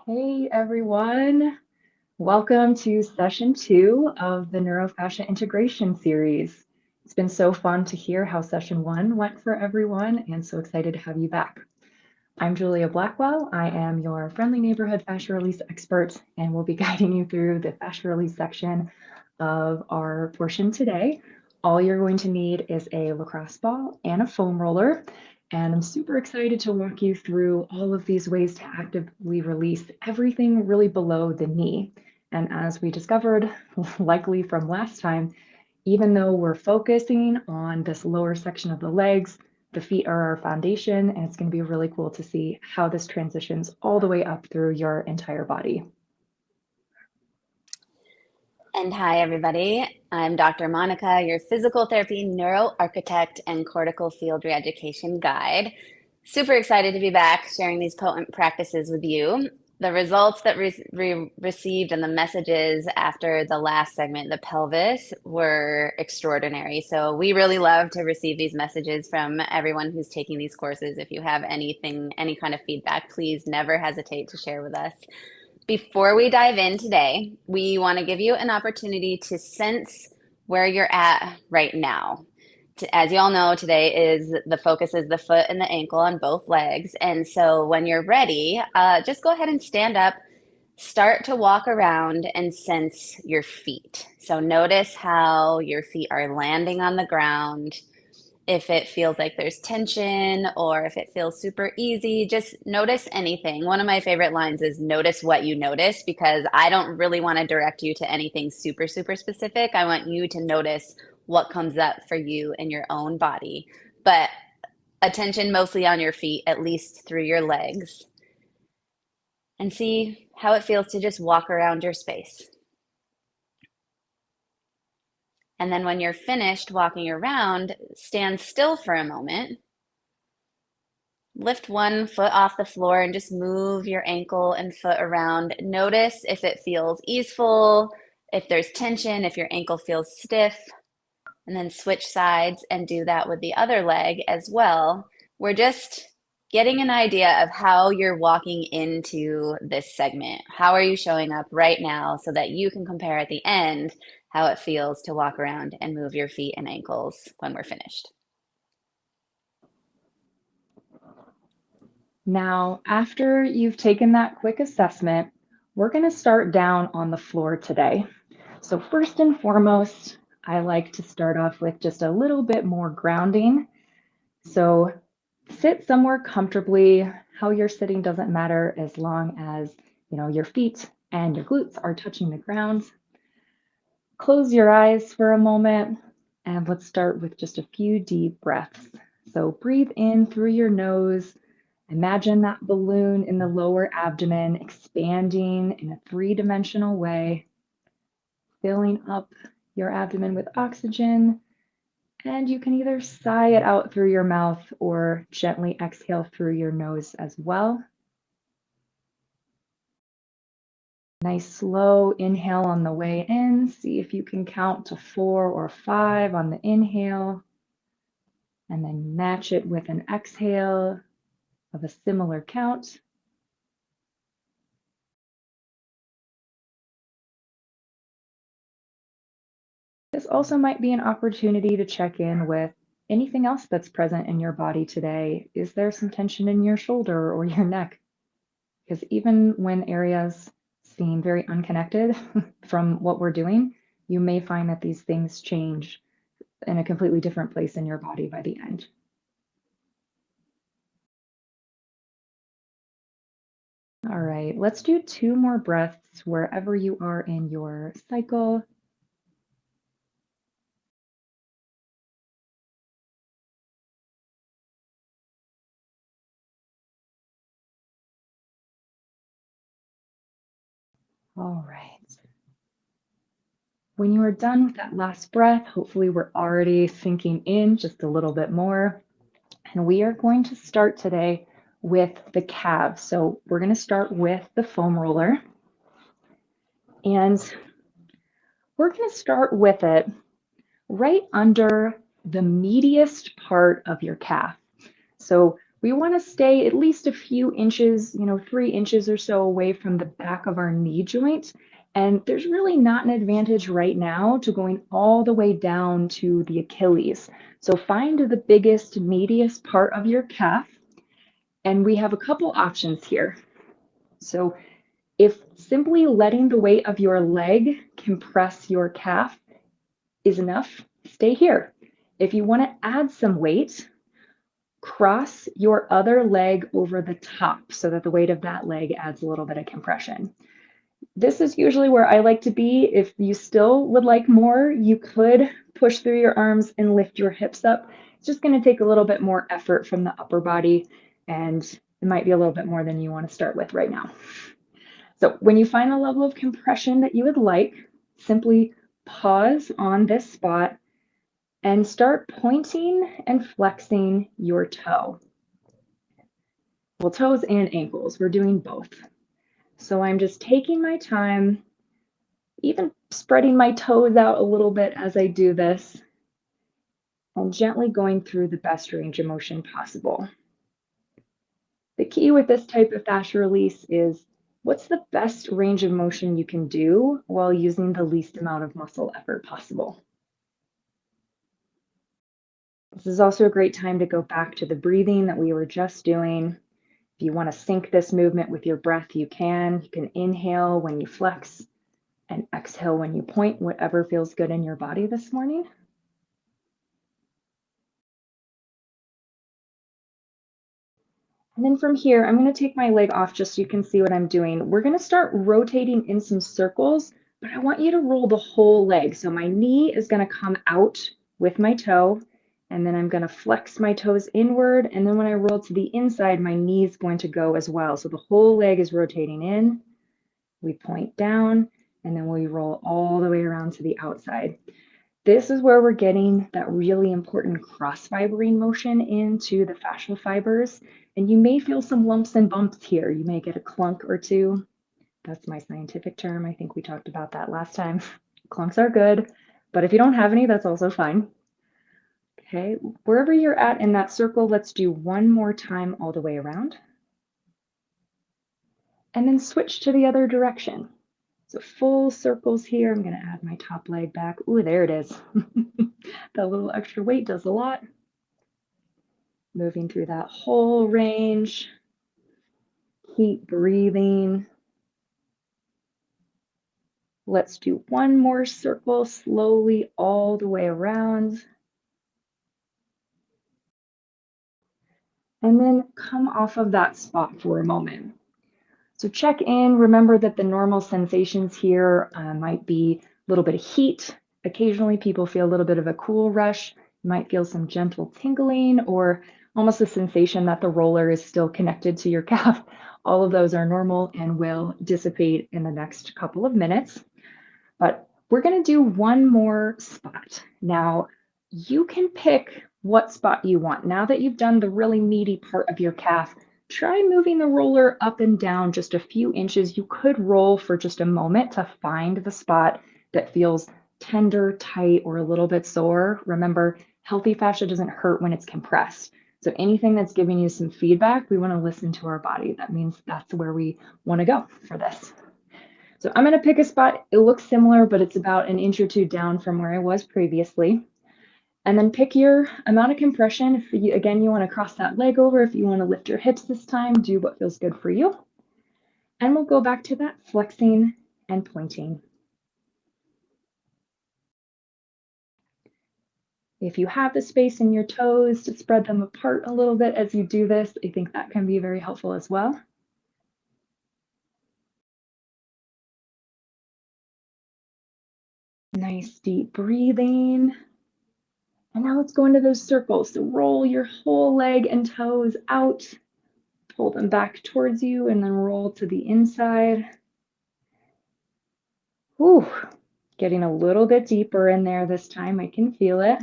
Hey everyone, welcome to session 2 of the NeuroFascia integration series. It's been so fun to hear how session 1 went for everyone and so excited to have you back. I'm Julia Blackwell. I am your friendly neighborhood fascia release expert and will be guiding you through the fascia release section of our portion today. All you're going to need is a lacrosse ball and a foam roller. And I'm super excited to walk you through all of these ways to actively release everything really below the knee. And as we discovered, likely from last time, even though we're focusing on this lower section of the legs, the feet are our foundation, and it's going to be really cool to see how this transitions all the way up through your entire body. And hi, everybody. I'm Dr. Monica, your physical therapy neuroarchitect and cortical field reeducation guide. Super excited to be back sharing these potent practices with you. The results that we received and the messages after the last segment, the pelvis, were extraordinary. So we really love to receive these messages from everyone who's taking these courses. If you have any kind of feedback, please never hesitate to share with us. Before we dive in today, we want to give you an opportunity to sense where you're at right now. As you all know, today is the focus is the foot and the ankle on both legs. And so when you're ready, just go ahead and stand up, start to walk around and sense your feet. So notice how your feet are landing on the ground. If it feels like there's tension or if it feels super easy, just notice anything. One of my favorite lines is notice what you notice, because I don't really want to direct you to anything super, super specific. I want you to notice what comes up for you in your own body, but attention mostly on your feet, at least through your legs, and see how it feels to just walk around your space. And then when you're finished walking around, stand still for a moment. Lift one foot off the floor and just move your ankle and foot around. Notice if it feels easeful, if there's tension, if your ankle feels stiff, and then switch sides and do that with the other leg as well. We're just getting an idea of how you're walking into this segment. How are you showing up right now so that you can compare at the end how it feels to walk around and move your feet and ankles when we're finished. Now, after you've taken that quick assessment, we're going to start down on the floor today. So first and foremost, I like to start off with just a little bit more grounding. So sit somewhere comfortably. How you're sitting doesn't matter as long as, your feet and your glutes are touching the ground. Close your eyes for a moment and let's start with just a few deep breaths. So breathe in through your nose. Imagine that balloon in the lower abdomen expanding in a three-dimensional way, filling up your abdomen with oxygen. And you can either sigh it out through your mouth or gently exhale through your nose as well. Nice slow inhale on the way in. See if you can count to 4 or 5 on the inhale. And then match it with an exhale of a similar count. This also might be an opportunity to check in with anything else that's present in your body today. Is there some tension in your shoulder or your neck? Because even when areas seem very unconnected from what we're doing, you may find that these things change in a completely different place in your body by the end. All right, let's do 2 more breaths wherever you are in your cycle. All right. When you are done with that last breath, hopefully we're already sinking in just a little bit more. And we are going to start today with the calves. So we're going to start with the foam roller. And we're going to start with it right under the meatiest part of your calf. So We want to stay at least a few inches, 3 inches or so away from the back of our knee joint. And there's really not an advantage right now to going all the way down to the Achilles. So find the biggest, meatiest part of your calf. And we have a couple options here. So if simply letting the weight of your leg compress your calf is enough, stay here. If you want to add some weight, cross your other leg over the top so that the weight of that leg adds a little bit of compression. This is usually where I like to be. If you still would like more, you could push through your arms and lift your hips up. It's just going to take a little bit more effort from the upper body, and it might be a little bit more than you want to start with right now. So when you find the level of compression that you would like, simply pause on this spot and start pointing and flexing your toe. Well, toes and ankles, we're doing both. So I'm just taking my time, even spreading my toes out a little bit as I do this, and gently going through the best range of motion possible. The key with this type of fascia release is what's the best range of motion you can do while using the least amount of muscle effort possible. This is also a great time to go back to the breathing that we were just doing. If you want to sync this movement with your breath, you can. You can inhale when you flex and exhale when you point, whatever feels good in your body this morning. And then from here, I'm going to take my leg off just so you can see what I'm doing. We're going to start rotating in some circles, but I want you to roll the whole leg. So my knee is going to come out with my toe, and then I'm going to flex my toes inward. And then when I roll to the inside, my knee is going to go as well. So the whole leg is rotating in. We point down, and then we roll all the way around to the outside. This is where we're getting that really important cross-fibering motion into the fascial fibers. And you may feel some lumps and bumps here. You may get a clunk or two. That's my scientific term. I think we talked about that last time. Clunks are good, but if you don't have any, that's also fine. Okay, wherever you're at in that circle, let's do one more time all the way around. And then switch to the other direction. So full circles here. I'm going to add my top leg back. Ooh, there it is. That little extra weight does a lot. Moving through that whole range. Keep breathing. Let's do one more circle slowly all the way around. And then come off of that spot for a moment. So check in. Remember that the normal sensations here might be a little bit of heat. Occasionally people feel a little bit of a cool rush. You might feel some gentle tingling or almost a sensation that the roller is still connected to your calf. All of those are normal and will dissipate in the next couple of minutes. But we're going to do one more spot. Now, you can pick what spot you want. Now that you've done the really meaty part of your calf, try moving the roller up and down just a few inches. You could roll for just a moment to find the spot that feels tender, tight, or a little bit sore. Remember, healthy fascia doesn't hurt when it's compressed. So anything that's giving you some feedback, we want to listen to our body. That means that's where we want to go for this. So I'm going to pick a spot. It looks similar, but it's about an inch or two down from where I was previously. And then pick your amount of compression. If you, again, you want to cross that leg over, if you want to lift your hips this time, do what feels good for you. And we'll go back to that flexing and pointing. If you have the space in your toes to spread them apart a little bit as you do this, I think that can be very helpful as well. Nice deep breathing. And now let's go into those circles. So roll your whole leg and toes out, pull them back towards you, and then roll to the inside. Whew, getting a little bit deeper in there this time. I can feel it.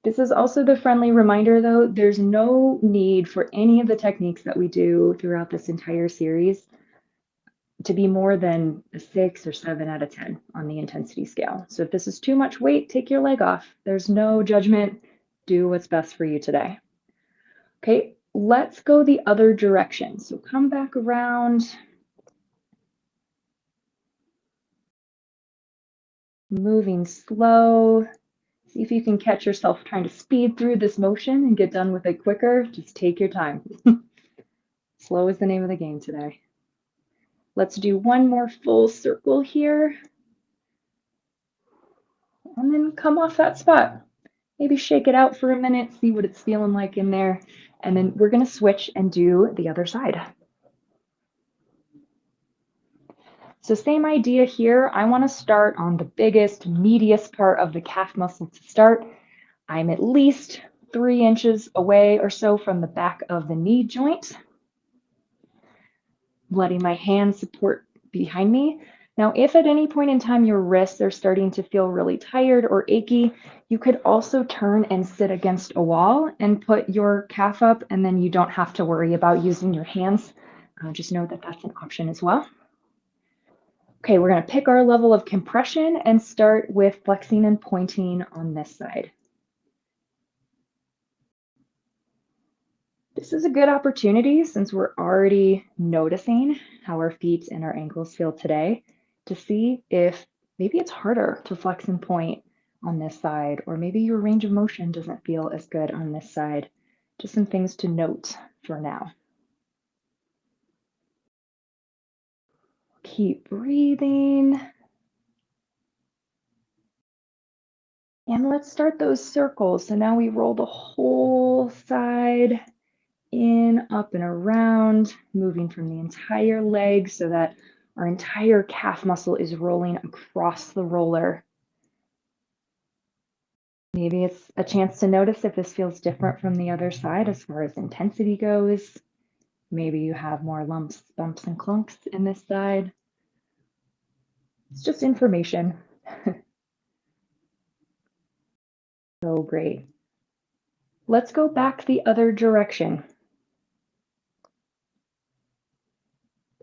This is also the friendly reminder, though, there's no need for any of the techniques that we do throughout this entire series to be more than a 6 or 7 out of 10 on the intensity scale. So if this is too much weight, take your leg off. There's no judgment. Do what's best for you today. Okay, let's go the other direction. So come back around, moving slow. See if you can catch yourself trying to speed through this motion and get done with it quicker. Just take your time. Slow is the name of the game today. Let's do one more full circle here. And then come off that spot. Maybe shake it out for a minute, see what it's feeling like in there. And then we're going to switch and do the other side. So same idea here. I want to start on the biggest, meatiest part of the calf muscle to start. I'm at least 3 inches away or so from the back of the knee joint, letting my hands support behind me. Now, if at any point in time your wrists are starting to feel really tired or achy, you could also turn and sit against a wall and put your calf up, and then you don't have to worry about using your hands. Just know that that's an option as well. Okay, we're going to pick our level of compression and start with flexing and pointing on this side. This is a good opportunity, since we're already noticing how our feet and our ankles feel today, to see if maybe it's harder to flex and point on this side, or maybe your range of motion doesn't feel as good on this side. Just some things to note for now. Keep breathing. And let's start those circles. So now we roll the whole side in, up and around, moving from the entire leg so that our entire calf muscle is rolling across the roller. Maybe it's a chance to notice if this feels different from the other side as far as intensity goes. Maybe you have more lumps, bumps, and clunks in this side. It's just information. So great. Let's go back the other direction.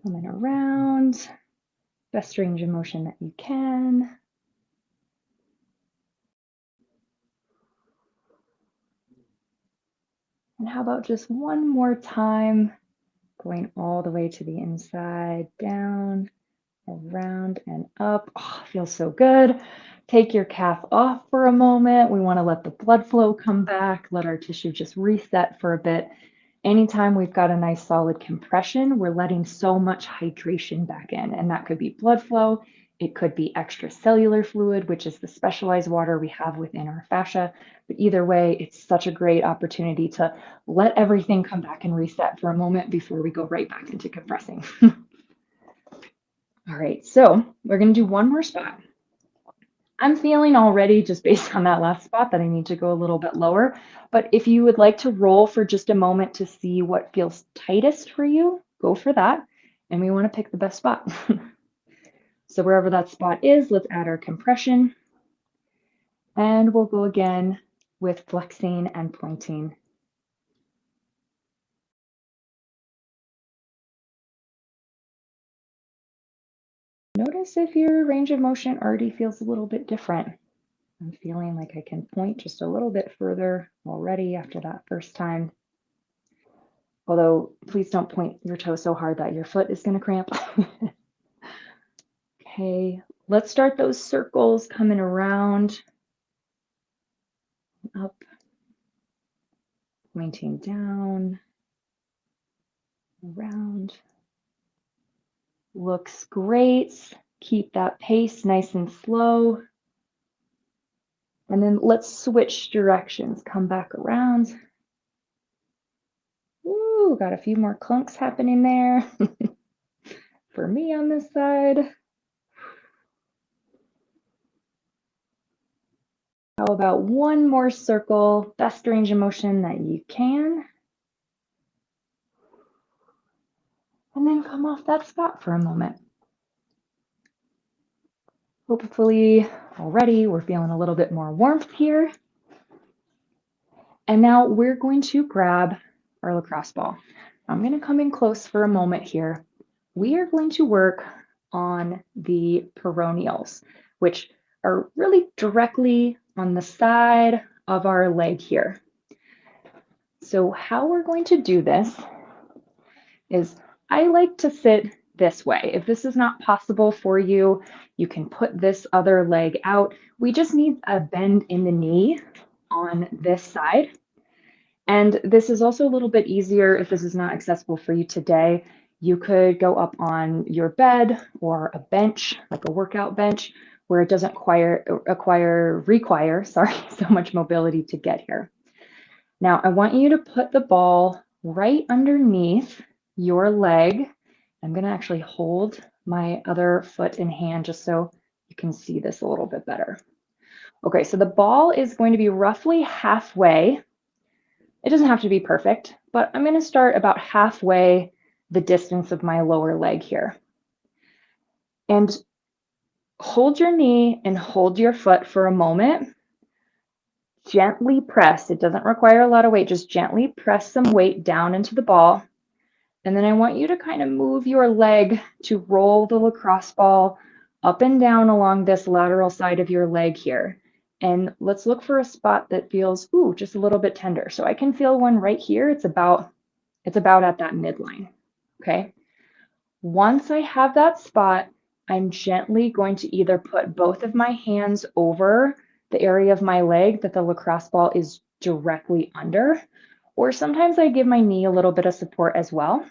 Coming around, best range of motion that you can. And how about just one more time, going all the way to the inside, down, around, and up. Oh, feels so good. Take your calf off for a moment. We want to let the blood flow come back, let our tissue just reset for a bit. Anytime we've got a nice solid compression, we're letting so much hydration back in, and that could be blood flow. It could be extracellular fluid, which is the specialized water we have within our fascia. But either way, it's such a great opportunity to let everything come back and reset for a moment before we go right back into compressing. All right, so we're going to do one more spot. I'm feeling already, just based on that last spot, that I need to go a little bit lower. But if you would like to roll for just a moment to see what feels tightest for you, go for that. And we want to pick the best spot. So wherever that spot is, let's add our compression. And we'll go again with flexing and pointing. Notice if your range of motion already feels a little bit different. I'm feeling like I can point just a little bit further already after that first time. Although, please don't point your toe so hard that your foot is going to cramp. Okay, let's start those circles coming around, up, pointing down, around. Looks great. Keep that pace nice and slow. And then let's switch directions. Come back around. Ooh, got a few more clunks happening there. For me on this side. How about one more circle, best range of motion that you can. And then come off that spot for a moment. Hopefully already we're feeling a little bit more warmth here. And now we're going to grab our lacrosse ball. I'm going to come in close for a moment here. We are going to work on the peroneals, which are really directly on the side of our leg here. So how we're going to do this is I like to sit this way. If this is not possible for you, you can put this other leg out. We just need a bend in the knee on this side. And this is also a little bit easier if this is not accessible for you today. You could go up on your bed or a bench, like a workout bench, where it doesn't require so much mobility to get here. Now, I want you to put the ball right underneath your leg. I'm going to actually hold my other foot in hand just so you can see this a little bit better. Okay, so the ball is going to be roughly halfway. It doesn't have to be perfect, but I'm going to start about halfway the distance of my lower leg here. And hold your knee and hold your foot for a moment. Gently press. It doesn't require a lot of weight. Just gently press some weight down into the ball. And then I want you to kind of move your leg to roll the lacrosse ball up and down along this lateral side of your leg here. And let's look for a spot that feels, ooh, just a little bit tender. So I can feel one right here. It's about at that midline, okay? Once I have that spot, I'm gently going to either put both of my hands over the area of my leg that the lacrosse ball is directly under, or sometimes I give my knee a little bit of support as well,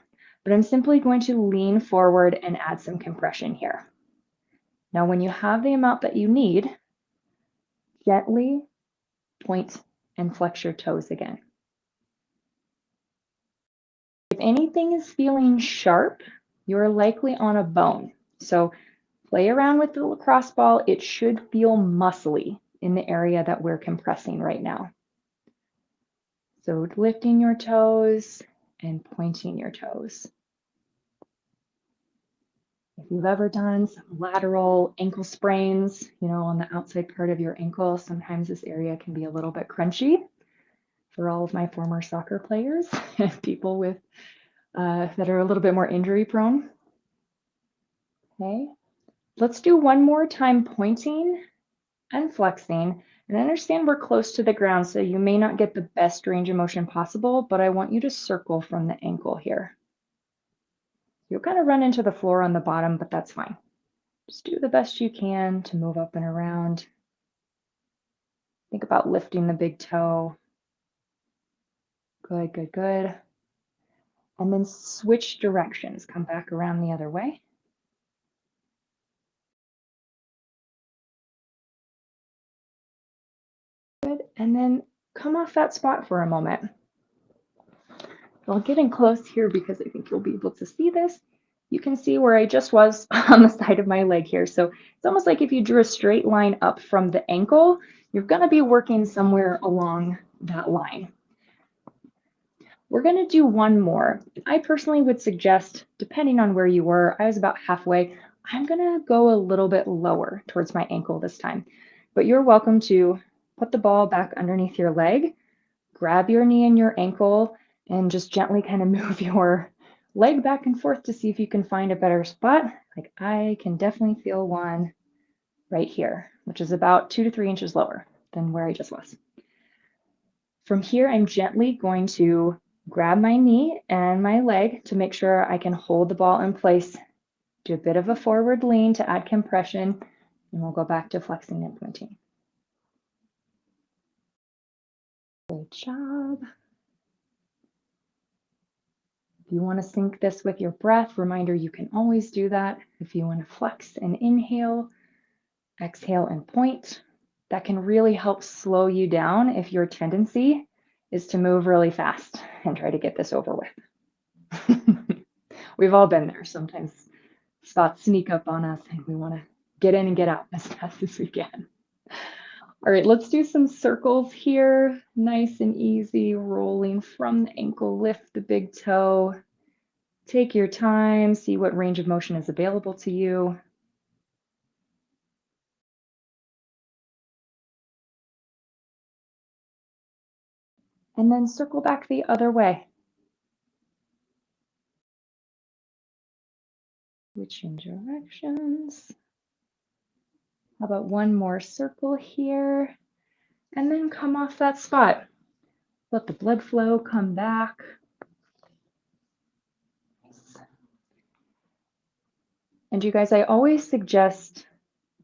but I'm simply going to lean forward and add some compression here. Now, when you have the amount that you need, gently point and flex your toes again. If anything is feeling sharp, you're likely on a bone. So play around with the lacrosse ball. It should feel muscly in the area that we're compressing right now. So lifting your toes and pointing your toes. If you've ever done some lateral ankle sprains, on the outside part of your ankle, sometimes this area can be a little bit crunchy. For all of my former soccer players and people with that are a little bit more injury prone. Okay, let's do one more time pointing and flexing, and understand we're close to the ground, so you may not get the best range of motion possible, but I want you to circle from the ankle here. You'll kind of run into the floor on the bottom, but that's fine. Just do the best you can to move up and around. Think about lifting the big toe. Good, good, good. And then switch directions. Come back around the other way. Good. And then come off that spot for a moment. I'll get in close here because I think you'll be able to see this. You can see where I just was on the side of my leg here. So it's almost like if you drew a straight line up from the ankle, you're going to be working somewhere along that line. We're going to do one more. I personally would suggest, depending on where you were, I was about halfway. I'm going to go a little bit lower towards my ankle this time. But you're welcome to put the ball back underneath your leg, grab your knee and your ankle, and just gently kind of move your leg back and forth to see if you can find a better spot. Like I can definitely feel one right here, which is about 2 to 3 inches lower than where I just was. From here, I'm gently going to grab my knee and my leg to make sure I can hold the ball in place. Do a bit of a forward lean to add compression, and we'll go back to flexing and pointing. Good job. If you want to sync this with your breath, reminder, you can always do that. If you want to flex and inhale, exhale and point, that can really help slow you down if your tendency is to move really fast and try to get this over with. We've all been there. Sometimes spots sneak up on us and we want to get in and get out as fast as we can. All right, let's do some circles here. Nice and easy, rolling from the ankle, lift the big toe. Take your time, see what range of motion is available to you. And then circle back the other way. Switching directions. How about one more circle here? And then come off that spot. Let the blood flow come back. And you guys, I always suggest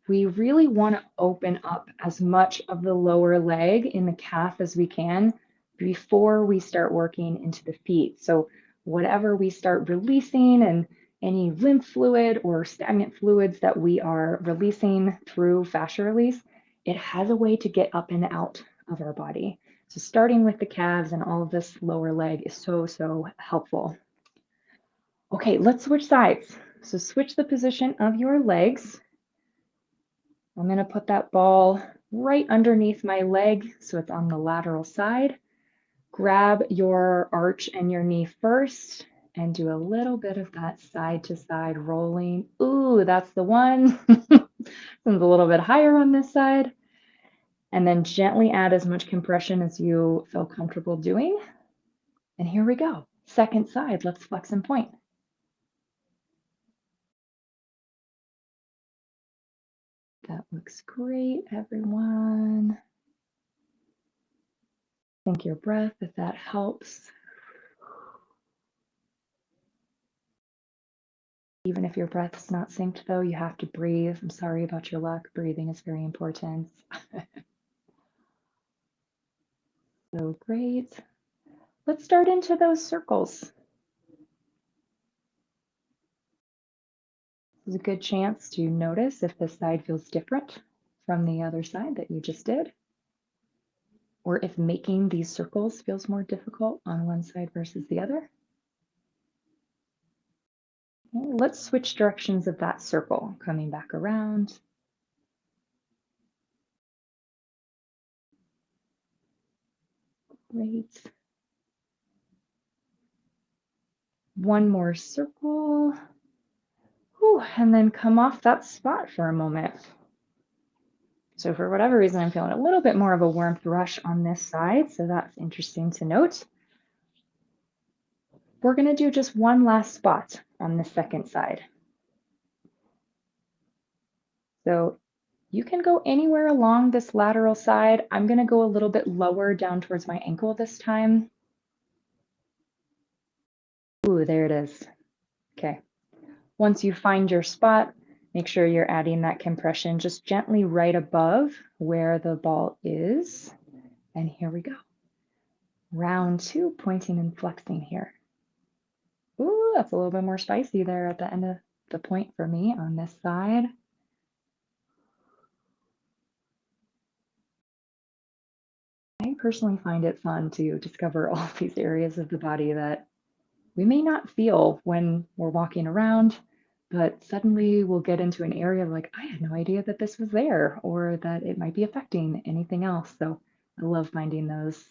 we really want to open up as much of the lower leg in the calf as we can before we start working into the feet. So whatever we start releasing and any lymph fluid or stagnant fluids that we are releasing through fascia release, it has a way to get up and out of our body. So starting with the calves and all of this lower leg is so helpful. Okay, let's switch sides. So switch the position of your legs. I'm going to put that ball right underneath my leg so it's on the lateral side. Grab your arch and your knee first and do a little bit of that side to side rolling. Ooh, that's the one. It's a little bit higher on this side. And then gently add as much compression as you feel comfortable doing. And here we go. Second side, let's flex and point. That looks great, everyone. Think your breath if that helps. Even if your breath's not synced, though, you have to breathe. I'm sorry about your luck. Breathing is very important. So great. Let's start into those circles. This is a good chance to notice if this side feels different from the other side that you just did, or if making these circles feels more difficult on one side versus the other. Let's switch directions of that circle, coming back around. Great. One more circle. Whew, and then come off that spot for a moment. So for whatever reason, I'm feeling a little bit more of a warmth rush on this side, so that's interesting to note. We're going to do just one last spot on the second side. So you can go anywhere along this lateral side. I'm going to go a little bit lower down towards my ankle this time. Ooh, there it is. Okay. Once you find your spot, make sure you're adding that compression just gently right above where the ball is. And here we go. Round two, pointing and flexing here. Ooh, that's a little bit more spicy there at the end of the point for me on this side. I personally find it fun to discover all these areas of the body that we may not feel when we're walking around, but suddenly we'll get into an area like, I had no idea that this was there or that it might be affecting anything else. So I love finding those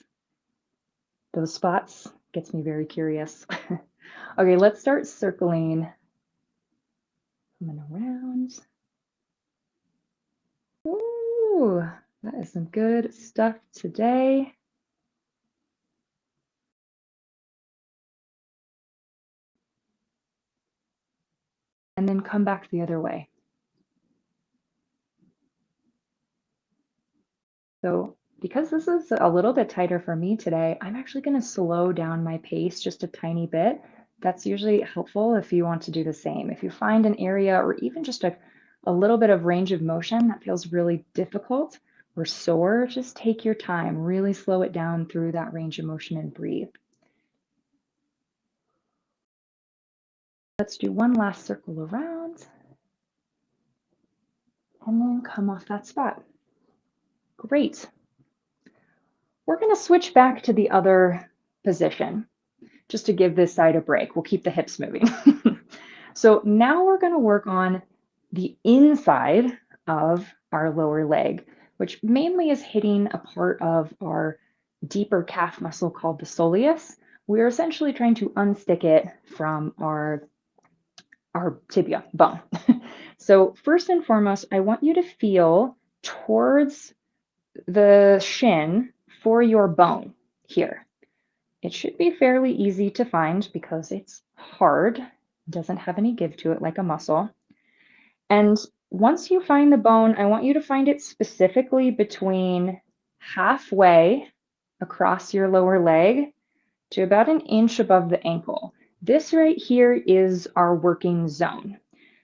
spots. Gets me very curious. Okay, let's start circling. Coming around. Ooh, that is some good stuff today. And then come back the other way. So because this is a little bit tighter for me today, I'm actually going to slow down my pace just a tiny bit. That's usually helpful if you want to do the same. If you find an area or even just a little bit of range of motion that feels really difficult or sore, just take your time, really slow it down through that range of motion and breathe. Let's do one last circle around and then come off that spot. Great. We're going to switch back to the other position just to give this side a break. We'll keep the hips moving. So now we're going to work on the inside of our lower leg, which mainly is hitting a part of our deeper calf muscle called the soleus. We're essentially trying to unstick it from our tibia bone. So first and foremost, I want you to feel towards the shin for your bone here. It should be fairly easy to find because it's hard, it doesn't have any give to it like a muscle. And once you find the bone, I want you to find it specifically between halfway across your lower leg to about an inch above the ankle. This right here is our working zone.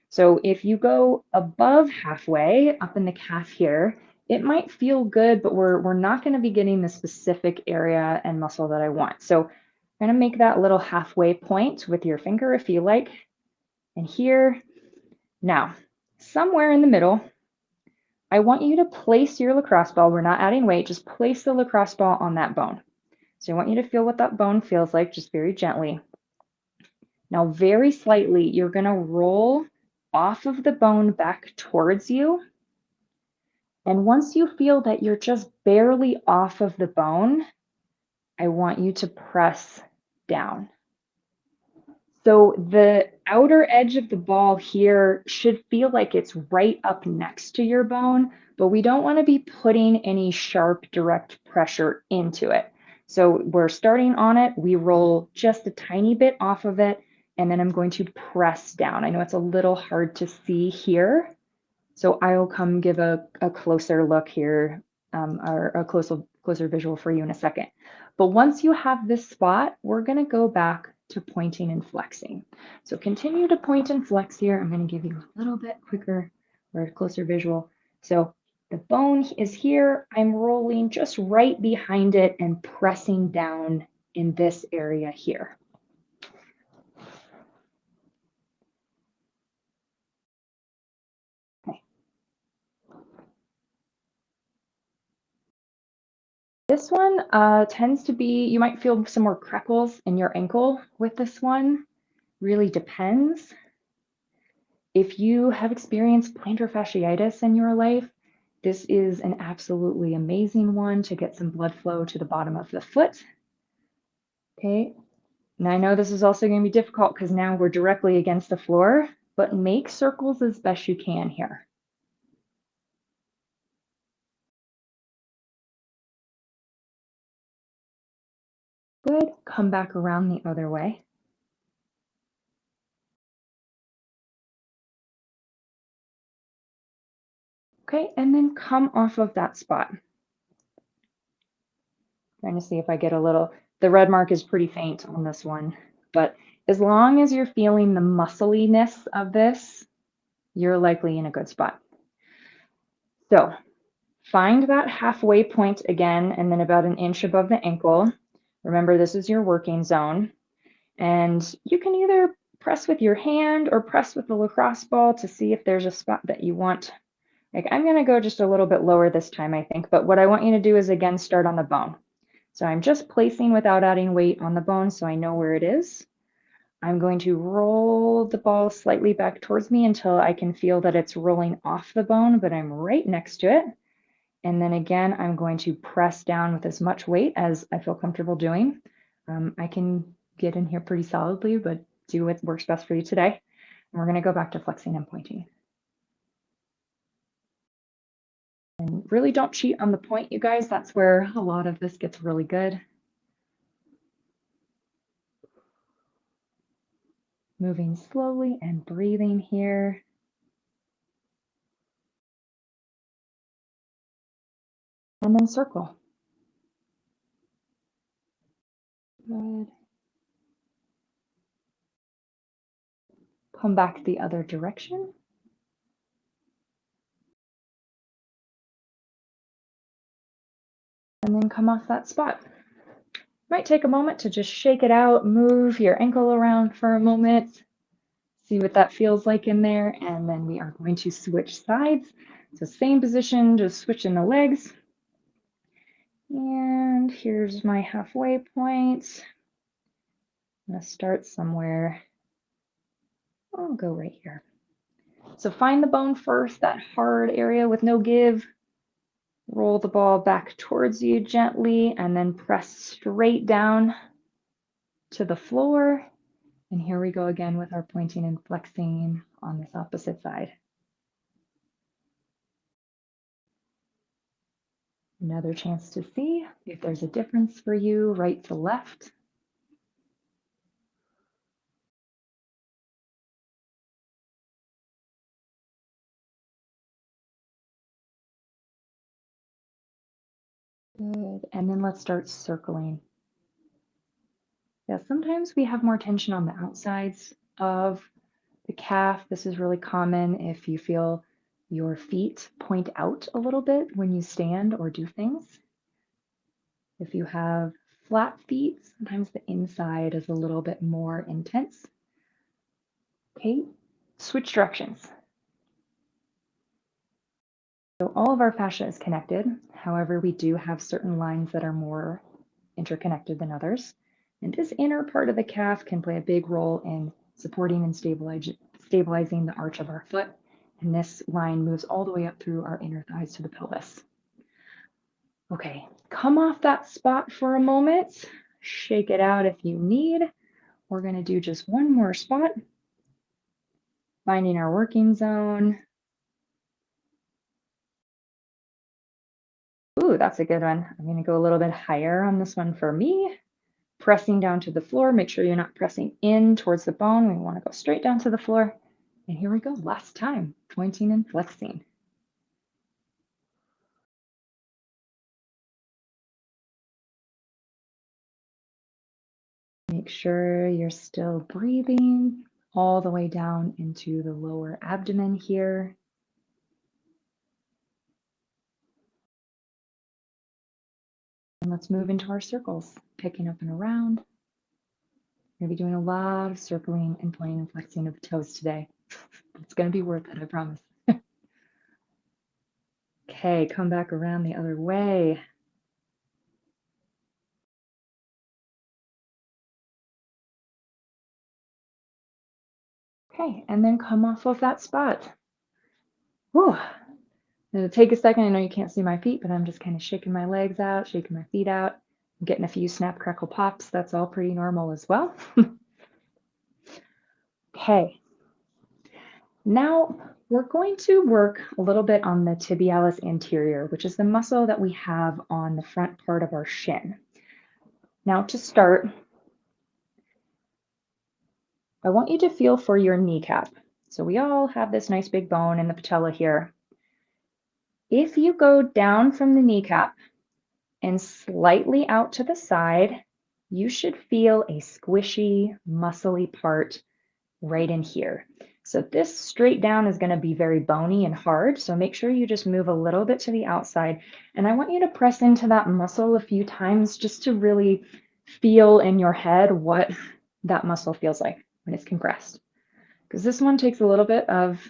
So if you go above halfway up in the calf here, it might feel good, but we're not going to be getting the specific area and muscle that I want. So I'm going to make that little halfway point with your finger if you like. And here, now, somewhere in the middle, I want you to place your lacrosse ball. We're not adding weight, just place the lacrosse ball on that bone. So I want you to feel what that bone feels like, just very gently. Now, very slightly, you're going to roll off of the bone back towards you. And once you feel that you're just barely off of the bone, I want you to press down. So the outer edge of the ball here should feel like it's right up next to your bone, but we don't want to be putting any sharp direct pressure into it. So we're starting on it, we roll just a tiny bit off of it, and then I'm going to press down. I know it's a little hard to see here, so I will come give a closer look here, or a closer visual for you in a second. But once you have this spot, we're going to go back to pointing and flexing. So continue to point and flex here. I'm going to give you a little bit quicker or a closer visual. So the bone is here. I'm rolling just right behind it and pressing down in this area here. Okay. This one tends to be, you might feel some more crackles in your ankle with this one. Really depends. If you have experienced plantar fasciitis in your life, this is an absolutely amazing one to get some blood flow to the bottom of the foot. Okay, and I know this is also going to be difficult because now we're directly against the floor, but make circles as best you can here. Good, come back around the other way. Okay, and then come off of that spot. Trying to see if I get a little, the red mark is pretty faint on this one, but as long as you're feeling the muscliness of this, you're likely in a good spot. So find that halfway point again, and then about an inch above the ankle. Remember, this is your working zone. And you can either press with your hand or press with the lacrosse ball to see if there's a spot that you want. Like I'm gonna go just a little bit lower this time, I think, but what I want you to do is again, start on the bone. So I'm just placing without adding weight on the bone so I know where it is. I'm going to roll the ball slightly back towards me until I can feel that it's rolling off the bone, but I'm right next to it. And then again, I'm going to press down with as much weight as I feel comfortable doing. I can get in here pretty solidly, but do what works best for you today. And we're going to go back to flexing and pointing. And really don't cheat on the point, you guys. That's where a lot of this gets really good. Moving slowly and breathing here. And then circle. Good. Come back the other direction. And then come off that spot. Might take a moment to just shake it out, move your ankle around for a moment, see what that feels like in there, and then we are going to switch sides. So same position, just switching the legs. And here's my halfway point. I'm gonna start somewhere. I'll go right here. So find the bone first, that hard area with no give. Roll the ball back towards you gently and then press straight down to the floor. And here we go again with our pointing and flexing on this opposite side. Another chance to see if there's a difference for you, right to left. Good. And then let's start circling. Yeah, sometimes we have more tension on the outsides of the calf. This is really common if you feel your feet point out a little bit when you stand or do things. If you have flat feet, sometimes the inside is a little bit more intense. Okay, switch directions. So all of our fascia is connected. However, we do have certain lines that are more interconnected than others. And this inner part of the calf can play a big role in supporting and stabilizing the arch of our foot. And this line moves all the way up through our inner thighs to the pelvis. Okay, come off that spot for a moment. Shake it out if you need. We're going to do just one more spot, finding our working zone. Ooh, that's a good one. I'm going to go a little bit higher on this one for me. Pressing down to the floor. Make sure you're not pressing in towards the bone. We want to go straight down to the floor. And here we go. Last time, pointing and flexing. Make sure you're still breathing all the way down into the lower abdomen here. And let's move into our circles, picking up and around. We're going to be doing a lot of circling and pointing and flexing of the toes today. It's going to be worth it, I promise. Okay, come back around the other way. Okay, and then come off of that spot. Whew. It'll take a second. I know you can't see my feet, but I'm just kind of shaking my legs out, shaking my feet out. I'm getting a few snap, crackle, pops. That's all pretty normal as well. Okay. Now we're going to work a little bit on the tibialis anterior, which is the muscle that we have on the front part of our shin. Now to start, I want you to feel for your kneecap. So we all have this nice big bone in the patella here. If you go down from the kneecap and slightly out to the side, you should feel a squishy, muscly part right in here. So this straight down is going to be very bony and hard. So make sure you just move a little bit to the outside. And I want you to press into that muscle a few times just to really feel in your head what that muscle feels like when it's compressed. Because this one takes a little bit of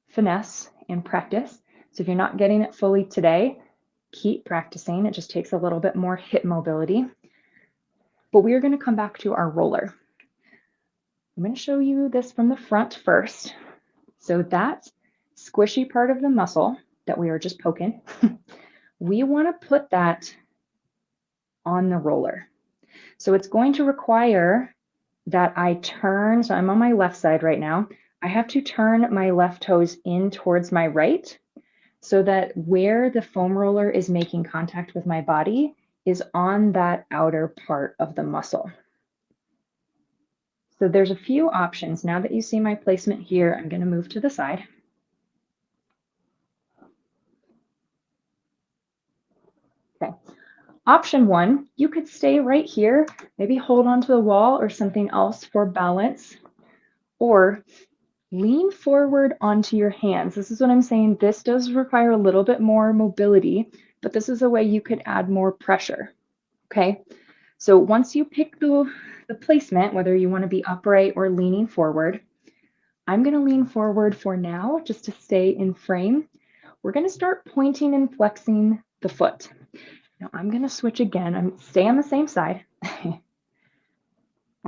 finesse and practice. So if you're not getting it fully today, keep practicing. It just takes a little bit more hip mobility. But we are going to come back to our roller. I'm going to show you this from the front first. So that squishy part of the muscle that we are just poking, we want to put that on the roller. So it's going to require that I turn, so I'm on my left side right now. I have to turn my left toes in towards my right so that where the foam roller is making contact with my body is on that outer part of the muscle. So there's a few options. Now that you see my placement here, I'm going to move to the side. Okay. Option one, you could stay right here, maybe hold onto the wall or something else for balance, or lean forward onto your hands. This is what I'm saying. This does require a little bit more mobility, but this is a way you could add more pressure. Okay. So once you pick the placement, whether you want to be upright or leaning forward, I'm going to lean forward for now just to stay in frame. We're going to start pointing and flexing the foot. Now I'm going to switch again. I'm stay on the same side. I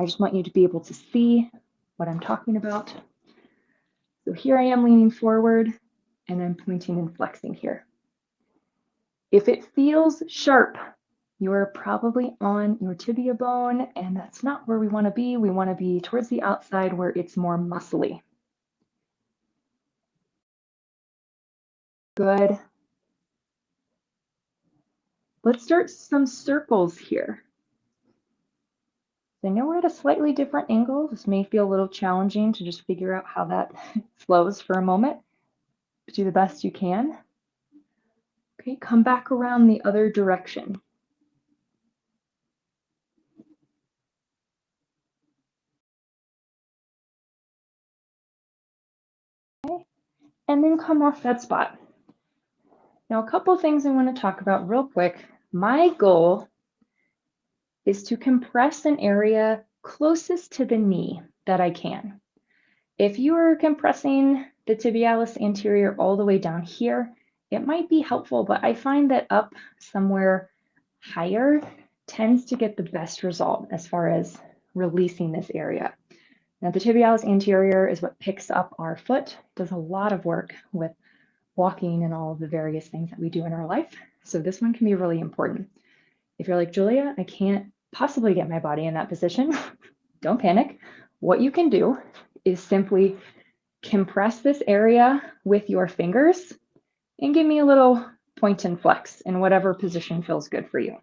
just want you to be able to see what I'm talking about. So here I am leaning forward and I'm pointing and flexing here. If it feels sharp, you're probably on your tibia bone, and that's not where we want to be. We want to be towards the outside where it's more muscly. Good. Let's start some circles here. I know we're at a slightly different angle. This may feel a little challenging to just figure out how that flows for a moment. Do the best you can. Okay, come back around the other direction. and then come off that spot. Now, a couple things I want to talk about real quick. My goal is to compress an area closest to the knee that I can. If you are compressing the tibialis anterior all the way down here, it might be helpful, but I find that up somewhere higher tends to get the best result as far as releasing this area. Now, the tibialis anterior is what picks up our foot, does a lot of work with walking and all of the various things that we do in our life. So this one can be really important. If you're like, Julia, I can't possibly get my body in that position, don't panic. What you can do is simply compress this area with your fingers and give me a little point and flex in whatever position feels good for you.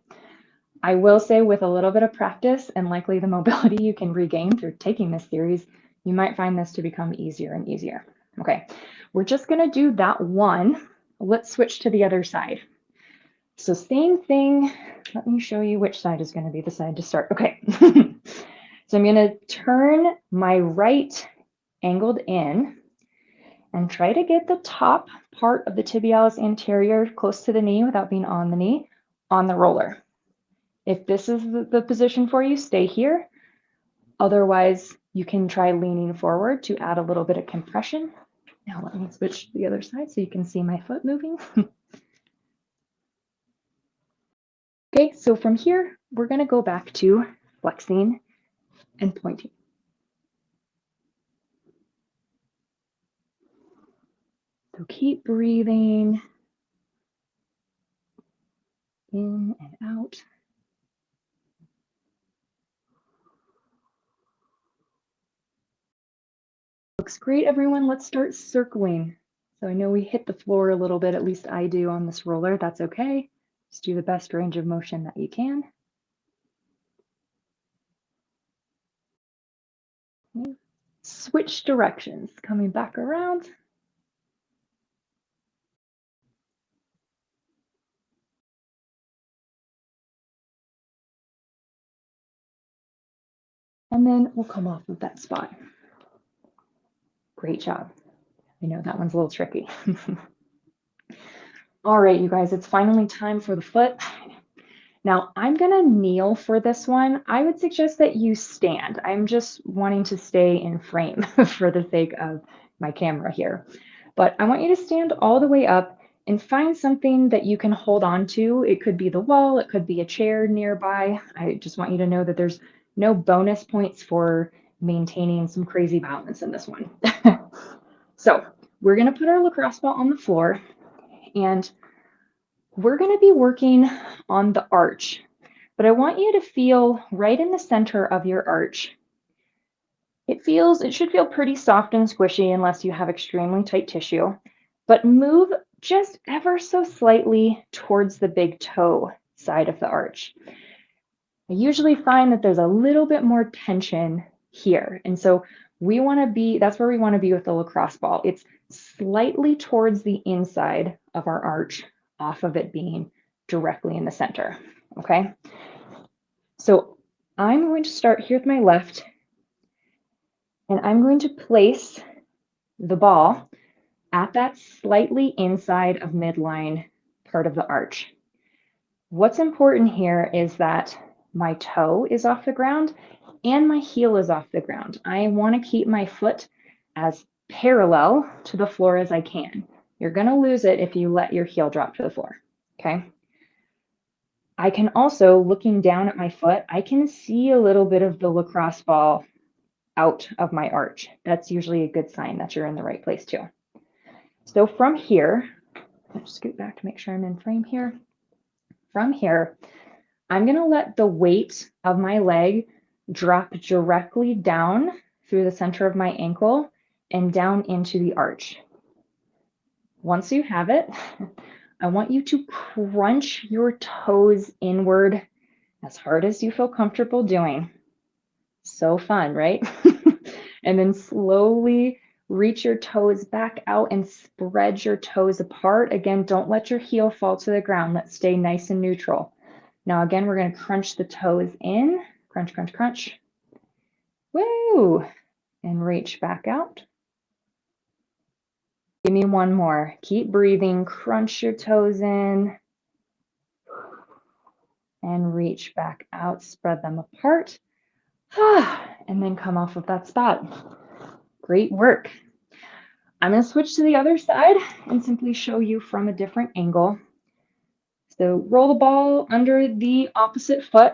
I will say with a little bit of practice and likely the mobility you can regain through taking this series, you might find this to become easier and easier. Okay, we're just gonna do that one. Let's switch to the other side. So same thing, let me show you which side is gonna be the side to start. Okay, so I'm gonna turn my right angled in and try to get the top part of the tibialis anterior close to the knee without being on the knee on the roller. If this is the position for you, stay here. Otherwise, you can try leaning forward to add a little bit of compression. Now let me switch to the other side so you can see my foot moving. Okay, so from here, we're gonna go back to flexing and pointing. So keep breathing in and out. Looks great, everyone. Let's start circling. So I know we hit the floor a little bit, at least I do on this roller. That's okay. Just do the best range of motion that you can. Okay. Switch directions, coming back around. And then we'll come off of that spot. Great job. I know that one's a little tricky. All right, you guys, it's finally time for the foot. Now I'm gonna kneel for this one. I would suggest that you stand. I'm just wanting to stay in frame for the sake of my camera here. But I want you to stand all the way up and find something that you can hold on to. It could be the wall, it could be a chair nearby. I just want you to know that there's no bonus points for maintaining some crazy balance in this one. So we're gonna put our lacrosse ball on the floor and we're gonna be working on the arch, but I want you to feel right in the center of your arch. It should feel pretty soft and squishy unless you have extremely tight tissue, but move just ever so slightly towards the big toe side of the arch. I usually find that there's a little bit more tension here. And so that's where we want to be with the lacrosse ball. It's slightly towards the inside of our arch, off of it being directly in the center, okay? So I'm going to start here with my left, and I'm going to place the ball at that slightly inside of midline part of the arch. What's important here is that my toe is off the ground and my heel is off the ground. I want to keep my foot as parallel to the floor as I can. You're going to lose it if you let your heel drop to the floor, okay? I can also, looking down at my foot, I can see a little bit of the lacrosse ball out of my arch. That's usually a good sign that you're in the right place too. So from here, I'll just scoot back to make sure I'm in frame here. From here, I'm going to let the weight of my leg drop directly down through the center of my ankle and down into the arch. Once you have it, I want you to crunch your toes inward as hard as you feel comfortable doing. So fun, right? And then slowly reach your toes back out and spread your toes apart. Again, don't let your heel fall to the ground. Let's stay nice and neutral. Now again, we're going to crunch the toes in. Crunch, crunch, crunch. Woo! And reach back out. Give me one more. Keep breathing. Crunch your toes in and reach back out. Spread them apart. And then come off of that spot. Great work. I'm going to switch to the other side and simply show you from a different angle. So roll the ball under the opposite foot.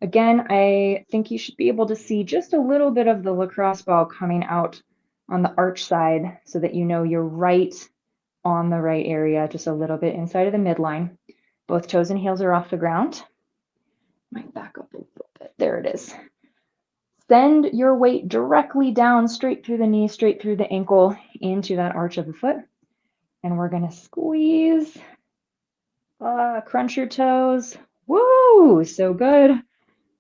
Again, I think you should be able to see just a little bit of the lacrosse ball coming out on the arch side so that you know you're right on the right area, just a little bit inside of the midline. Both toes and heels are off the ground. Might back up a little bit. There it is. Send your weight directly down, straight through the knee, straight through the ankle, into that arch of the foot. And we're going to squeeze, crunch your toes. Woo! So good.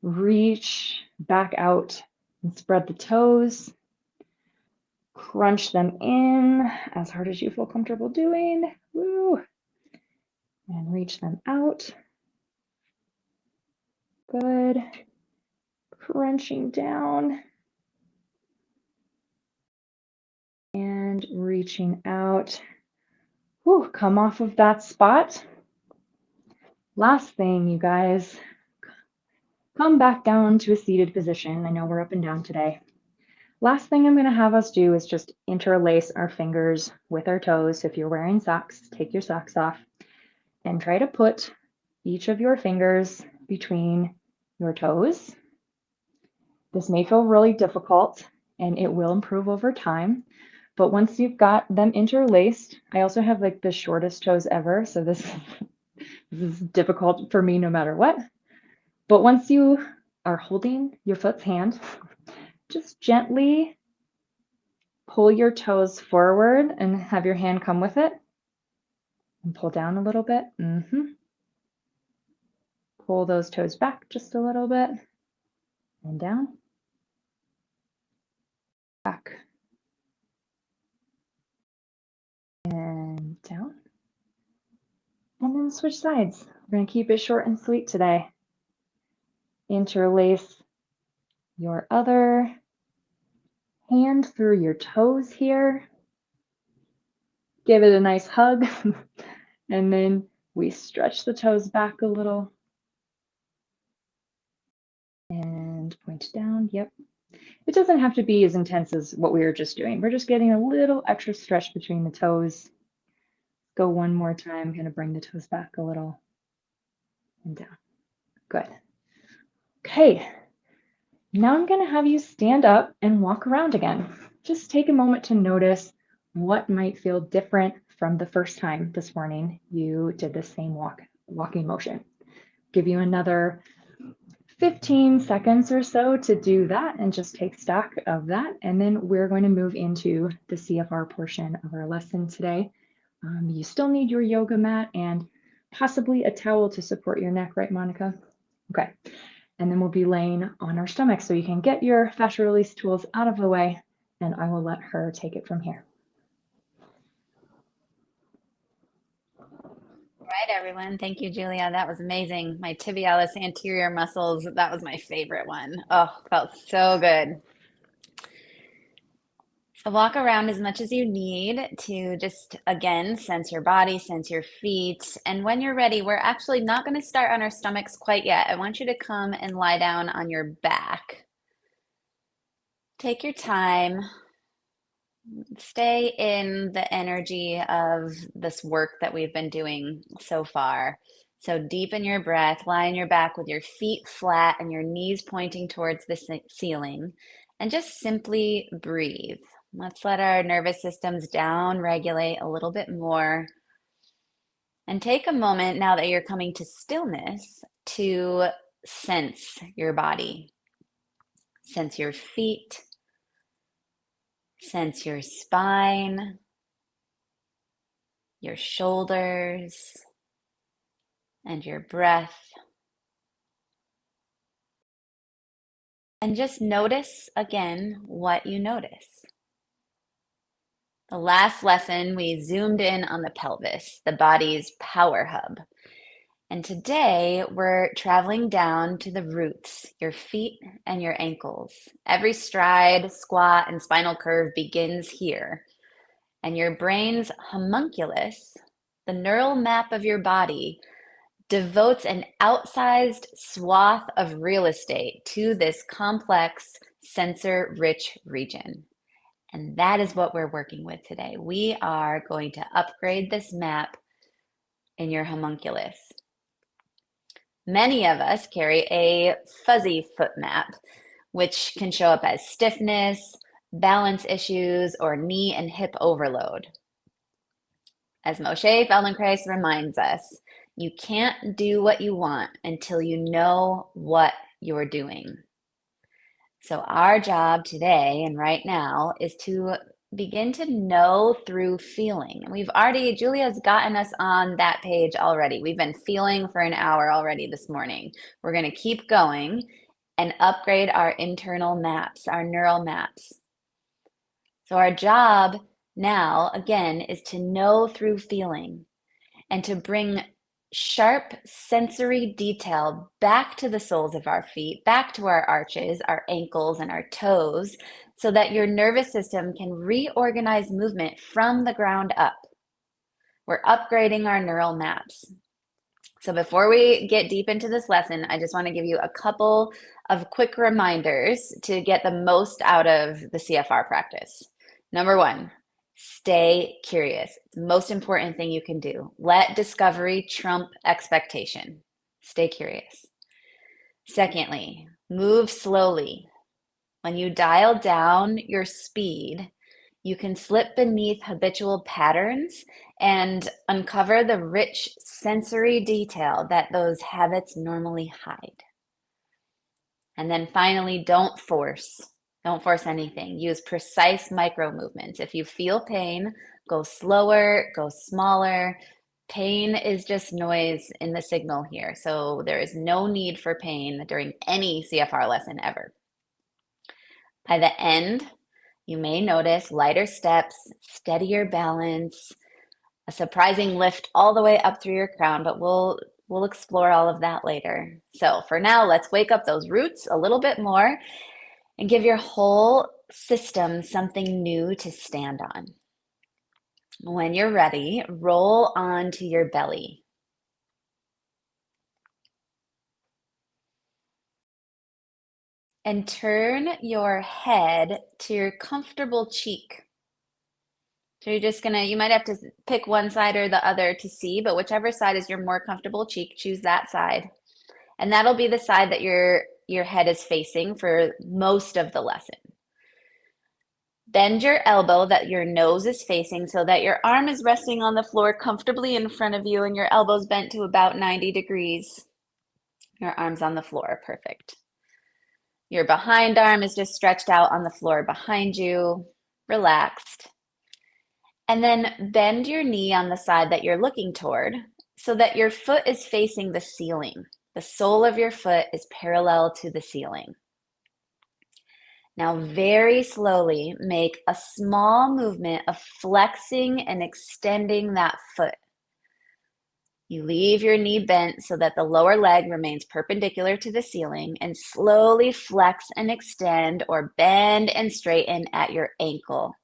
Reach back out and spread the toes. Crunch them in as hard as you feel comfortable doing. Woo! And reach them out. Good. Crunching down. And reaching out. Whew, come off of that spot. Last thing, you guys. Come back down to a seated position. I know we're up and down today. Last thing I'm going to have us do is just interlace our fingers with our toes. If you're wearing socks, take your socks off and try to put each of your fingers between your toes. This may feel really difficult and it will improve over time. But once you've got them interlaced, I also have like the shortest toes ever. So this is difficult for me no matter what. But once you are holding your foot's hand, just gently pull your toes forward and have your hand come with it. And pull down a little bit. Pull those toes back just a little bit. And down. Back. And down. And then switch sides. We're going to keep it short and sweet today. Interlace your other hand through your toes here. Give it a nice hug. And then we stretch the toes back a little. And point down. Yep. It doesn't have to be as intense as what we were just doing. We're just getting a little extra stretch between the toes. Go one more time. Kind of bring the toes back a little. And down. Good. Okay. Now I'm going to have you stand up and walk around again. Just take a moment to notice what might feel different from the first time this morning you did the same walking motion. Give you another 15 seconds or so to do that and just take stock of that. And then we're going to move into the CFR portion of our lesson today. You still need your yoga mat and possibly a towel to support your neck, right, Monica? Okay. And then we'll be laying on our stomach so you can get your fascia release tools out of the way and I will let her take it from here. All right, everyone. Thank you, Julia. That was amazing. My tibialis anterior muscles, that was my favorite one. Oh, felt so good. So walk around as much as you need to just, again, sense your body, sense your feet. And when you're ready, we're actually not going to start on our stomachs quite yet. I want you to come and lie down on your back. Take your time. Stay in the energy of this work that we've been doing so far. So deepen your breath, lie on your back with your feet flat and your knees pointing towards the ceiling, and just simply breathe. Let's let our nervous systems down, regulate a little bit more. And take a moment now that you're coming to stillness to sense your body. Sense your feet. Sense your spine, your shoulders, and your breath. And just notice again what you notice. The last lesson, we zoomed in on the pelvis, the body's power hub. And today we're traveling down to the roots, your feet and your ankles. Every stride, squat, and spinal curve begins here. And your brain's homunculus, the neural map of your body, devotes an outsized swath of real estate to this complex sensor-rich region. And that is what we're working with today. We are going to upgrade this map in your homunculus. Many of us carry a fuzzy foot map, which can show up as stiffness, balance issues, or knee and hip overload. As Moshe Feldenkrais reminds us, you can't do what you want until you know what you're doing. So our job today and right now is to begin to know through feeling. Julia's gotten us on that page already. We've been feeling for an hour already this morning. We're going to keep going and upgrade our internal maps, our neural maps. So our job now, again, is to know through feeling and to bring sharp sensory detail back to the soles of our feet, back to our arches, our ankles, and our toes, so that your nervous system can reorganize movement from the ground up. We're upgrading our neural maps. So before we get deep into this lesson, I just want to give you a couple of quick reminders to get the most out of the CFR practice. Number one, stay curious. It's the most important thing you can do. Let discovery trump expectation. Stay curious. Secondly, move slowly. When you dial down your speed, you can slip beneath habitual patterns and uncover the rich sensory detail that those habits normally hide. And then finally, don't force. Don't force anything. Use precise micro movements. If you feel pain, go slower, go smaller. Pain is just noise in the signal here. So there is no need for pain during any CFR lesson ever. By the end, you may notice lighter steps, steadier balance, a surprising lift all the way up through your crown, but we'll explore all of that later. So for now, let's wake up those roots a little bit more and give your whole system something new to stand on. When you're ready, roll onto your belly. And turn your head to your comfortable cheek. So you're just gonna, you might have to pick one side or the other to see, but whichever side is your more comfortable cheek, choose that side. And that'll be the side that your head is facing for most of the lesson. Bend your elbow that your nose is facing so that your arm is resting on the floor comfortably in front of you and your elbow's bent to about 90 degrees. Your arm's on the floor, perfect. Your behind arm is just stretched out on the floor behind you, relaxed. And then bend your knee on the side that you're looking toward so that your foot is facing the ceiling. The sole of your foot is parallel to the ceiling. Now, very slowly, make a small movement of flexing and extending that foot. You leave your knee bent so that the lower leg remains perpendicular to the ceiling and slowly flex and extend or bend and straighten at your ankle.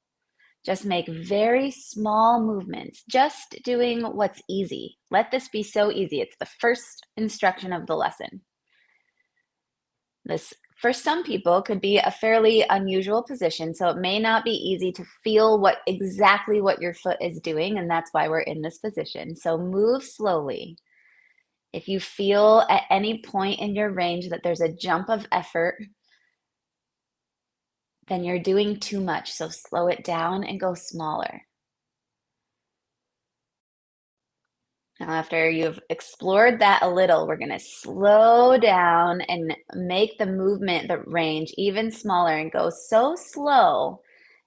Just make very small movements, just doing what's easy. Let this be so easy. It's the first instruction of the lesson. This, for some people, could be a fairly unusual position, so it may not be easy to feel exactly what your foot is doing, and that's why we're in this position. So move slowly. If you feel at any point in your range that there's a jump of effort, then you're doing too much, so slow it down and go smaller. Now, after you've explored that a little, we're going to slow down and make the movement, the range, even smaller and go so slow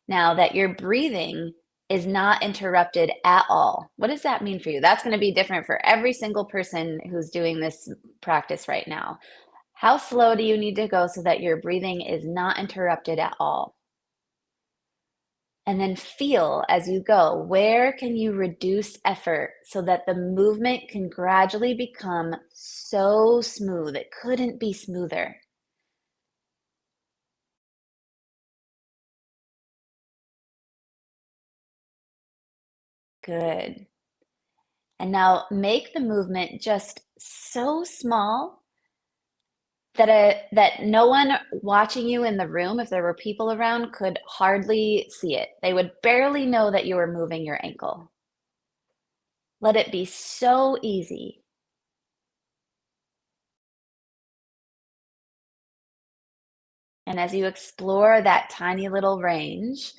now that your breathing is not interrupted at all. What does that mean for you? That's going to be different for every single person who's doing this practice right now. How slow do you need to go so that your breathing is not interrupted at all? And then feel as you go, where can you reduce effort so that the movement can gradually become so smooth? It couldn't be smoother. Good. And now make the movement just so small that no one watching you in the room, if there were people around, could hardly see it. They would barely know that you were moving your ankle. Let it be so easy. And as you explore that tiny little range,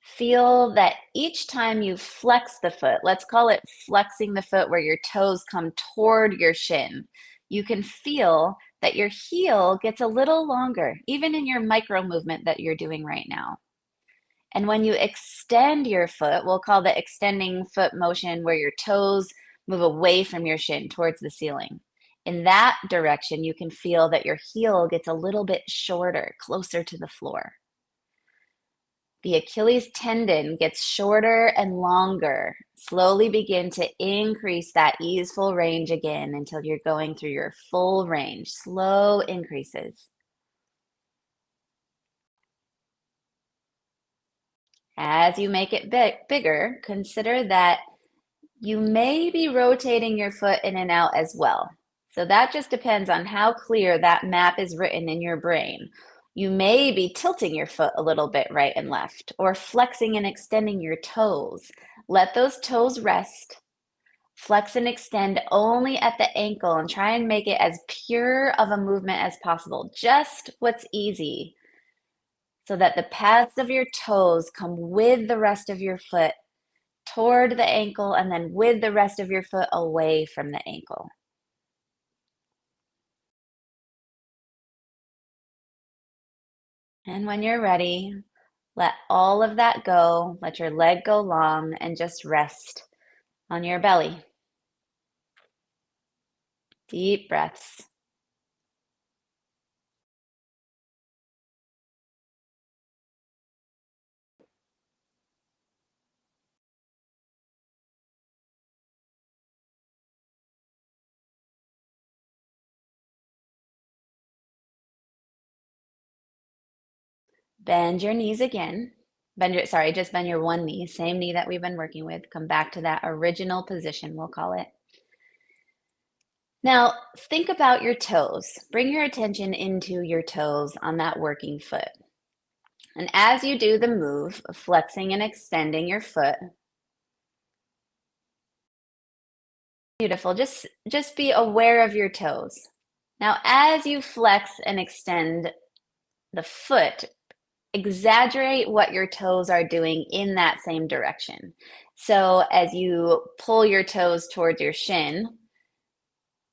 feel that each time you flex the foot, let's call it flexing the foot where your toes come toward your shin, you can feel that your heel gets a little longer, even in your micro movement that you're doing right now. And when you extend your foot, we'll call the extending foot motion where your toes move away from your shin towards the ceiling. In that direction, you can feel that your heel gets a little bit shorter, closer to the floor. The Achilles tendon gets shorter and longer. Slowly begin to increase that easeful range again until you're going through your full range. Slow increases. As you make it bigger, consider that you may be rotating your foot in and out as well. So that just depends on how clear that map is written in your brain. You may be tilting your foot a little bit right and left, or flexing and extending your toes. Let those toes rest. Flex and extend only at the ankle and try and make it as pure of a movement as possible. Just what's easy, so that the pads of your toes come with the rest of your foot toward the ankle and then with the rest of your foot away from the ankle. And when you're ready, let all of that go. Let your leg go long and just rest on your belly. Deep breaths. Bend your knees again. Just bend your one knee, same knee that we've been working with. Come back to that original position, we'll call it. Now, think about your toes. Bring your attention into your toes on that working foot. And as you do the move of flexing and extending your foot, beautiful, just be aware of your toes. Now, as you flex and extend the foot, exaggerate what your toes are doing in that same direction. So as you pull your toes towards your shin,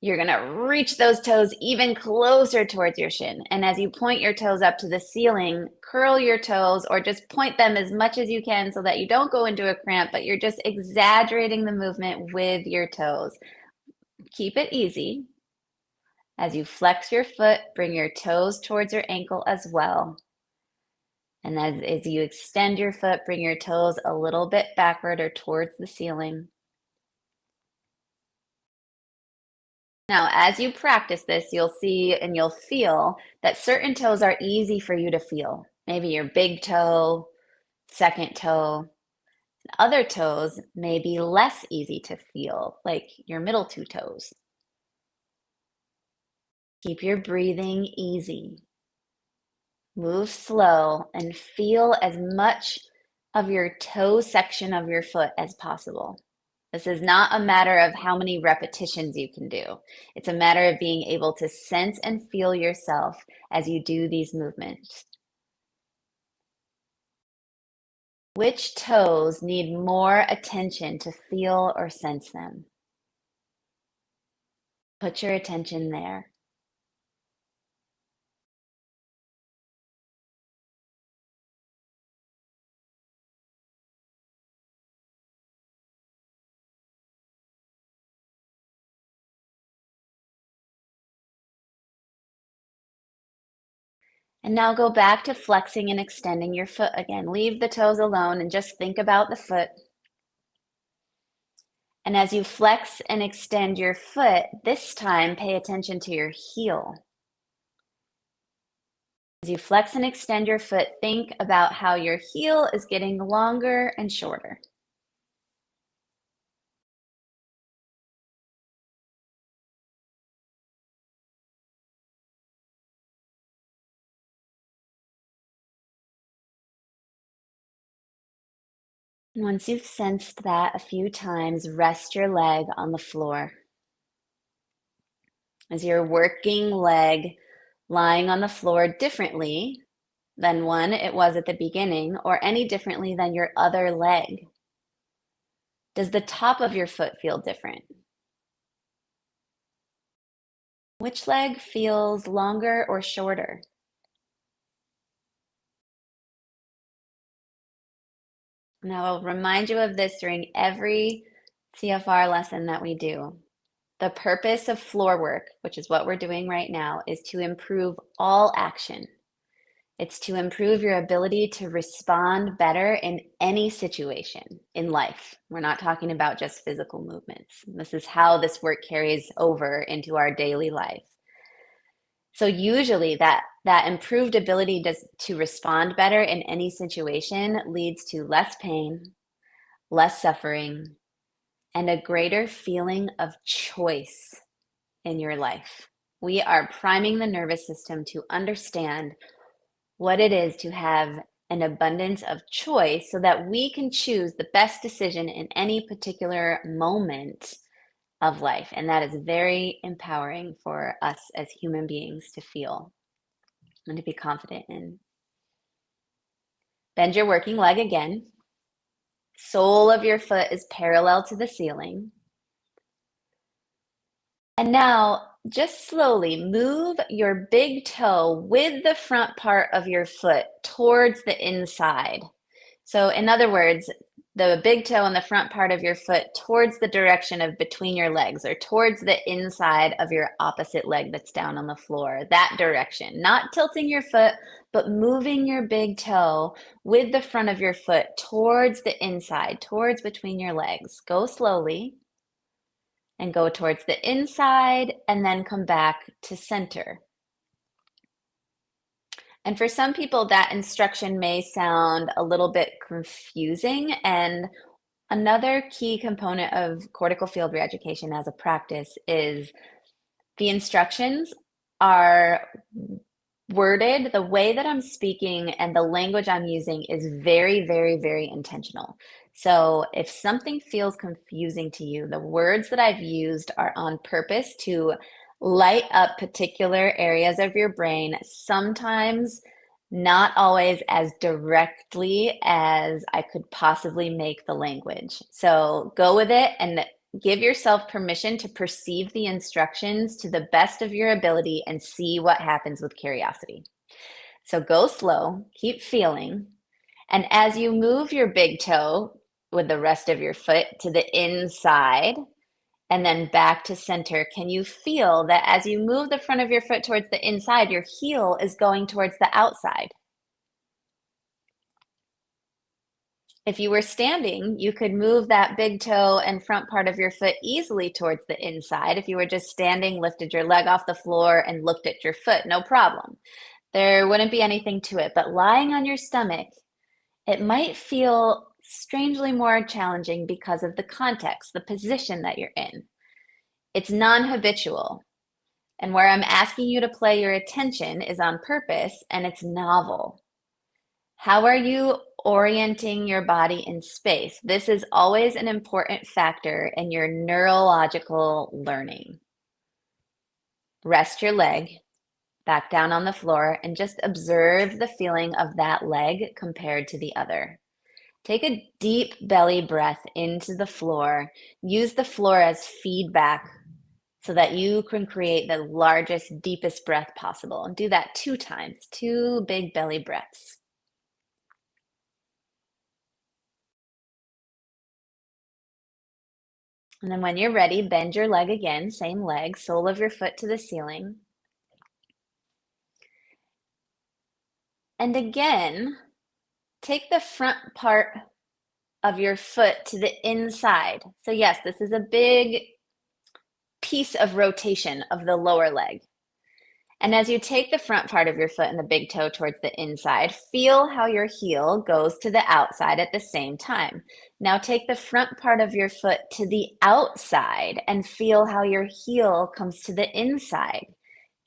you're going to reach those toes even closer towards your shin. And as you point your toes up to the ceiling, curl your toes or just point them as much as you can so that you don't go into a cramp, but you're just exaggerating the movement with your toes. Keep it easy. As you flex your foot, bring your toes towards your ankle as well. And as you extend your foot, bring your toes a little bit backward or towards the ceiling. Now, as you practice this, you'll see and you'll feel that certain toes are easy for you to feel. Maybe your big toe, second toe. Other toes may be less easy to feel, like your middle two toes. Keep your breathing easy. Move slow and feel as much of your toe section of your foot as possible. This is not a matter of how many repetitions you can do. It's a matter of being able to sense and feel yourself as you do these movements. Which toes need more attention to feel or sense them? Put your attention there. And now go back to flexing and extending your foot again. Leave the toes alone and just think about the foot. And as you flex and extend your foot, this time pay attention to your heel. As you flex and extend your foot, think about how your heel is getting longer and shorter. Once you've sensed that a few times, rest your leg on the floor. Is your working leg lying on the floor differently than one it was at the beginning, or any differently than your other leg? Does the top of your foot feel different? Which leg feels longer or shorter? Now, I'll remind you of this during every CFR lesson that we do. The purpose of floor work, which is what we're doing right now, is to improve all action. It's to improve your ability to respond better in any situation in life. We're not talking about just physical movements. This is how this work carries over into our daily life. So usually that improved ability to respond better in any situation leads to less pain, less suffering, and a greater feeling of choice in your life. We are priming the nervous system to understand what it is to have an abundance of choice so that we can choose the best decision in any particular moment of life. And that is very empowering for us as human beings to feel and to be confident in. Bend your working leg again. Sole of your foot is parallel to the ceiling. And now just slowly move your big toe with the front part of your foot towards the inside. So in other words, the big toe and the front part of your foot towards the direction of between your legs, or towards the inside of your opposite leg that's down on the floor, that direction. Not tilting your foot, but moving your big toe with the front of your foot towards the inside, towards between your legs. Go slowly and go towards the inside and then come back to center. And for some people, that instruction may sound a little bit confusing. And another key component of cortical field reeducation as a practice is the instructions are worded, the way that I'm speaking and the language I'm using is very, very, very intentional. So if something feels confusing to you, the words that I've used are on purpose to light up particular areas of your brain, sometimes not always as directly as I could possibly make the language. So go with it and give yourself permission to perceive the instructions to the best of your ability and see what happens with curiosity. So go slow, keep feeling, and as you move your big toe with the rest of your foot to the inside and then back to center, can you feel that as you move the front of your foot towards the inside, your heel is going towards the outside? If you were standing, you could move that big toe and front part of your foot easily towards the inside. If you were just standing, lifted your leg off the floor and looked at your foot, no problem. There wouldn't be anything to it. But lying on your stomach, it might feel strangely more challenging because of the context, the position that you're in. It's non-habitual. And where I'm asking you to play your attention is on purpose, and it's novel. How are you orienting your body in space? This is always an important factor in your neurological learning. Rest your leg back down on the floor and just observe the feeling of that leg compared to the other. Take a deep belly breath into the floor. Use the floor as feedback so that you can create the largest, deepest breath possible. And do that 2 times, 2 big belly breaths. And then when you're ready, bend your leg again, same leg, sole of your foot to the ceiling. And again, take the front part of your foot to the inside. So yes, this is a big piece of rotation of the lower leg. And as you take the front part of your foot and the big toe towards the inside, feel how your heel goes to the outside at the same time. Now take the front part of your foot to the outside and feel how your heel comes to the inside,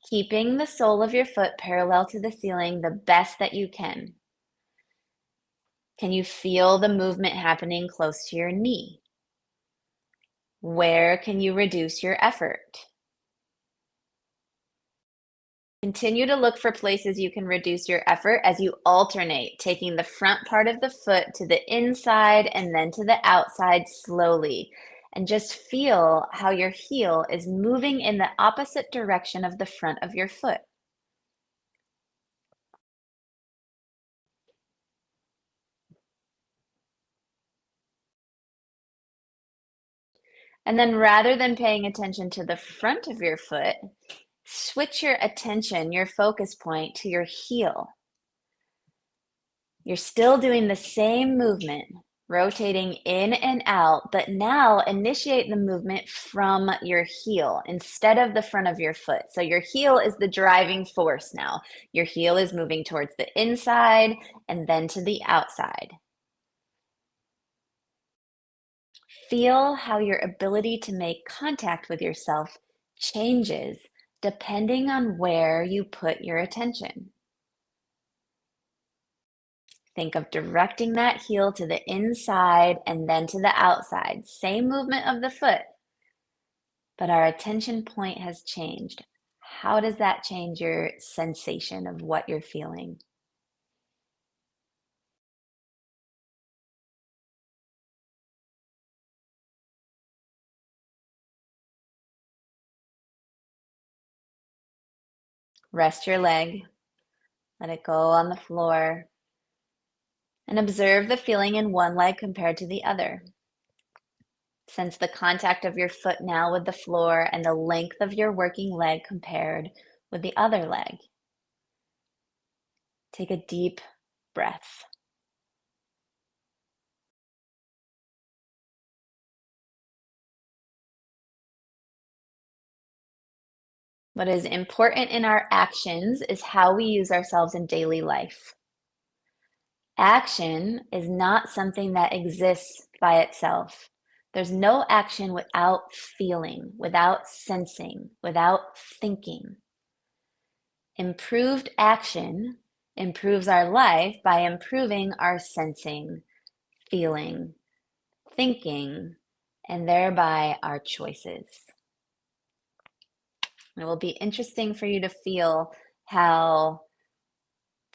keeping the sole of your foot parallel to the ceiling the best that you can. Can you feel the movement happening close to your knee? Where can you reduce your effort? Continue to look for places you can reduce your effort as you alternate, taking the front part of the foot to the inside and then to the outside slowly. And just feel how your heel is moving in the opposite direction of the front of your foot. And then rather than paying attention to the front of your foot, switch your attention, your focus point to your heel. You're still doing the same movement, rotating in and out, but now initiate the movement from your heel instead of the front of your foot. So your heel is the driving force now. Your heel is moving towards the inside and then to the outside. Feel how your ability to make contact with yourself changes depending on where you put your attention. Think of directing that heel to the inside and then to the outside. Same movement of the foot, but our attention point has changed. How does that change your sensation of what you're feeling? Rest your leg, let it go on the floor, and observe the feeling in one leg compared to the other. Sense the contact of your foot now with the floor and the length of your working leg compared with the other leg. Take a deep breath. What is important in our actions is how we use ourselves in daily life. Action is not something that exists by itself. There's no action without feeling, without sensing, without thinking. Improved action improves our life by improving our sensing, feeling, thinking, and thereby our choices. It will be interesting for you to feel how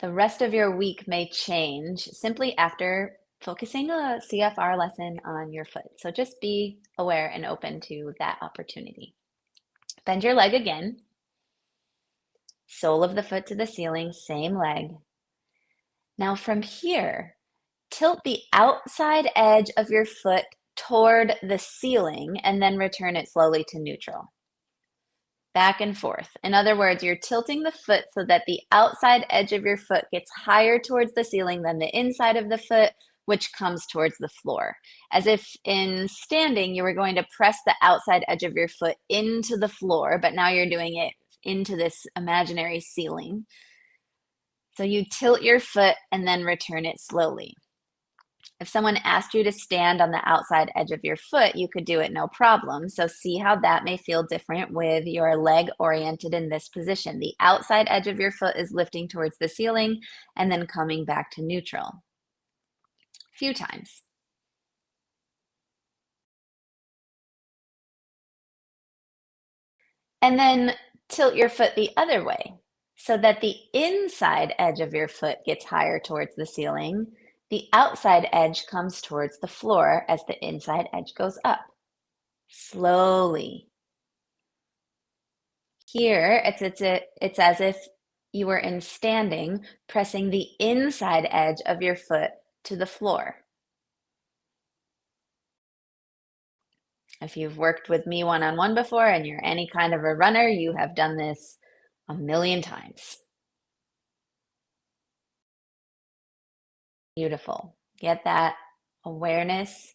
the rest of your week may change simply after focusing a CFR lesson on your foot. So just be aware and open to that opportunity. Bend your leg again. Sole of the foot to the ceiling, same leg. Now from here, tilt the outside edge of your foot toward the ceiling and then return it slowly to neutral. Back and forth. In other words, you're tilting the foot so that the outside edge of your foot gets higher towards the ceiling than the inside of the foot, which comes towards the floor. As if in standing, you were going to press the outside edge of your foot into the floor, but now you're doing it into this imaginary ceiling. So you tilt your foot and then return it slowly. If someone asked you to stand on the outside edge of your foot, you could do it no problem. So see how that may feel different with your leg oriented in this position. The outside edge of your foot is lifting towards the ceiling and then coming back to neutral. A few times. And then tilt your foot the other way so that the inside edge of your foot gets higher towards the ceiling. The outside edge comes towards the floor as the inside edge goes up. Slowly. Here, it's as if you were in standing, pressing the inside edge of your foot to the floor. If you've worked with me one-on-one before and you're any kind of a runner, you have done this a million times. Beautiful. Get that awareness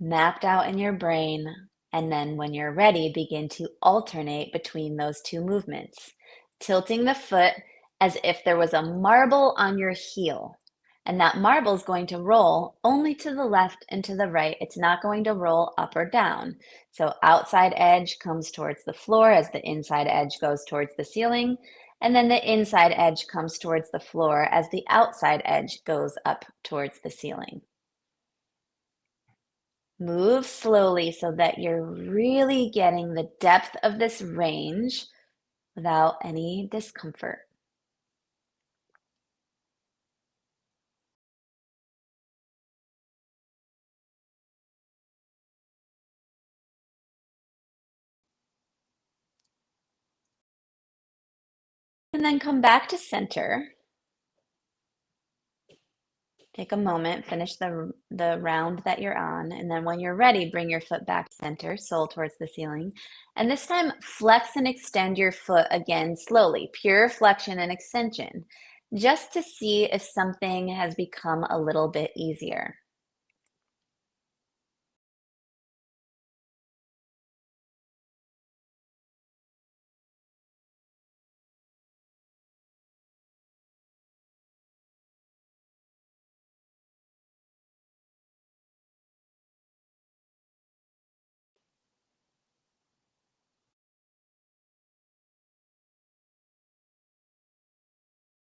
mapped out in your brain, and then when you're ready, begin to alternate between those two movements, tilting the foot as if there was a marble on your heel, and that marble is going to roll only to the left and to the right. It's not going to roll up or down. So outside edge comes towards the floor as the inside edge goes towards the ceiling, And then the inside edge comes towards the floor as the outside edge goes up towards the ceiling. Move slowly so that you're really getting the depth of this range without any discomfort. And then come back to center. Take a moment, finish the round that you're on, and then when you're ready, bring your foot back to center, sole towards the ceiling. And this time, flex and extend your foot again slowly, pure flexion and extension, just to see if something has become a little bit easier.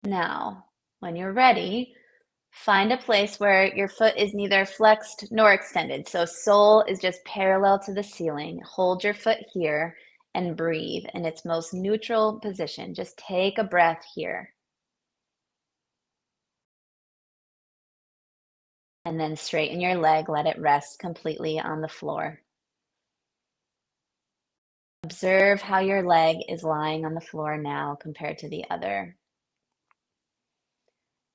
Now, when you're ready, find a place where your foot is neither flexed nor extended. So sole is just parallel to the ceiling. Hold your foot here and breathe in its most neutral position. Just take a breath here. And then straighten your leg, let it rest completely on the floor. Observe how your leg is lying on the floor now compared to the other.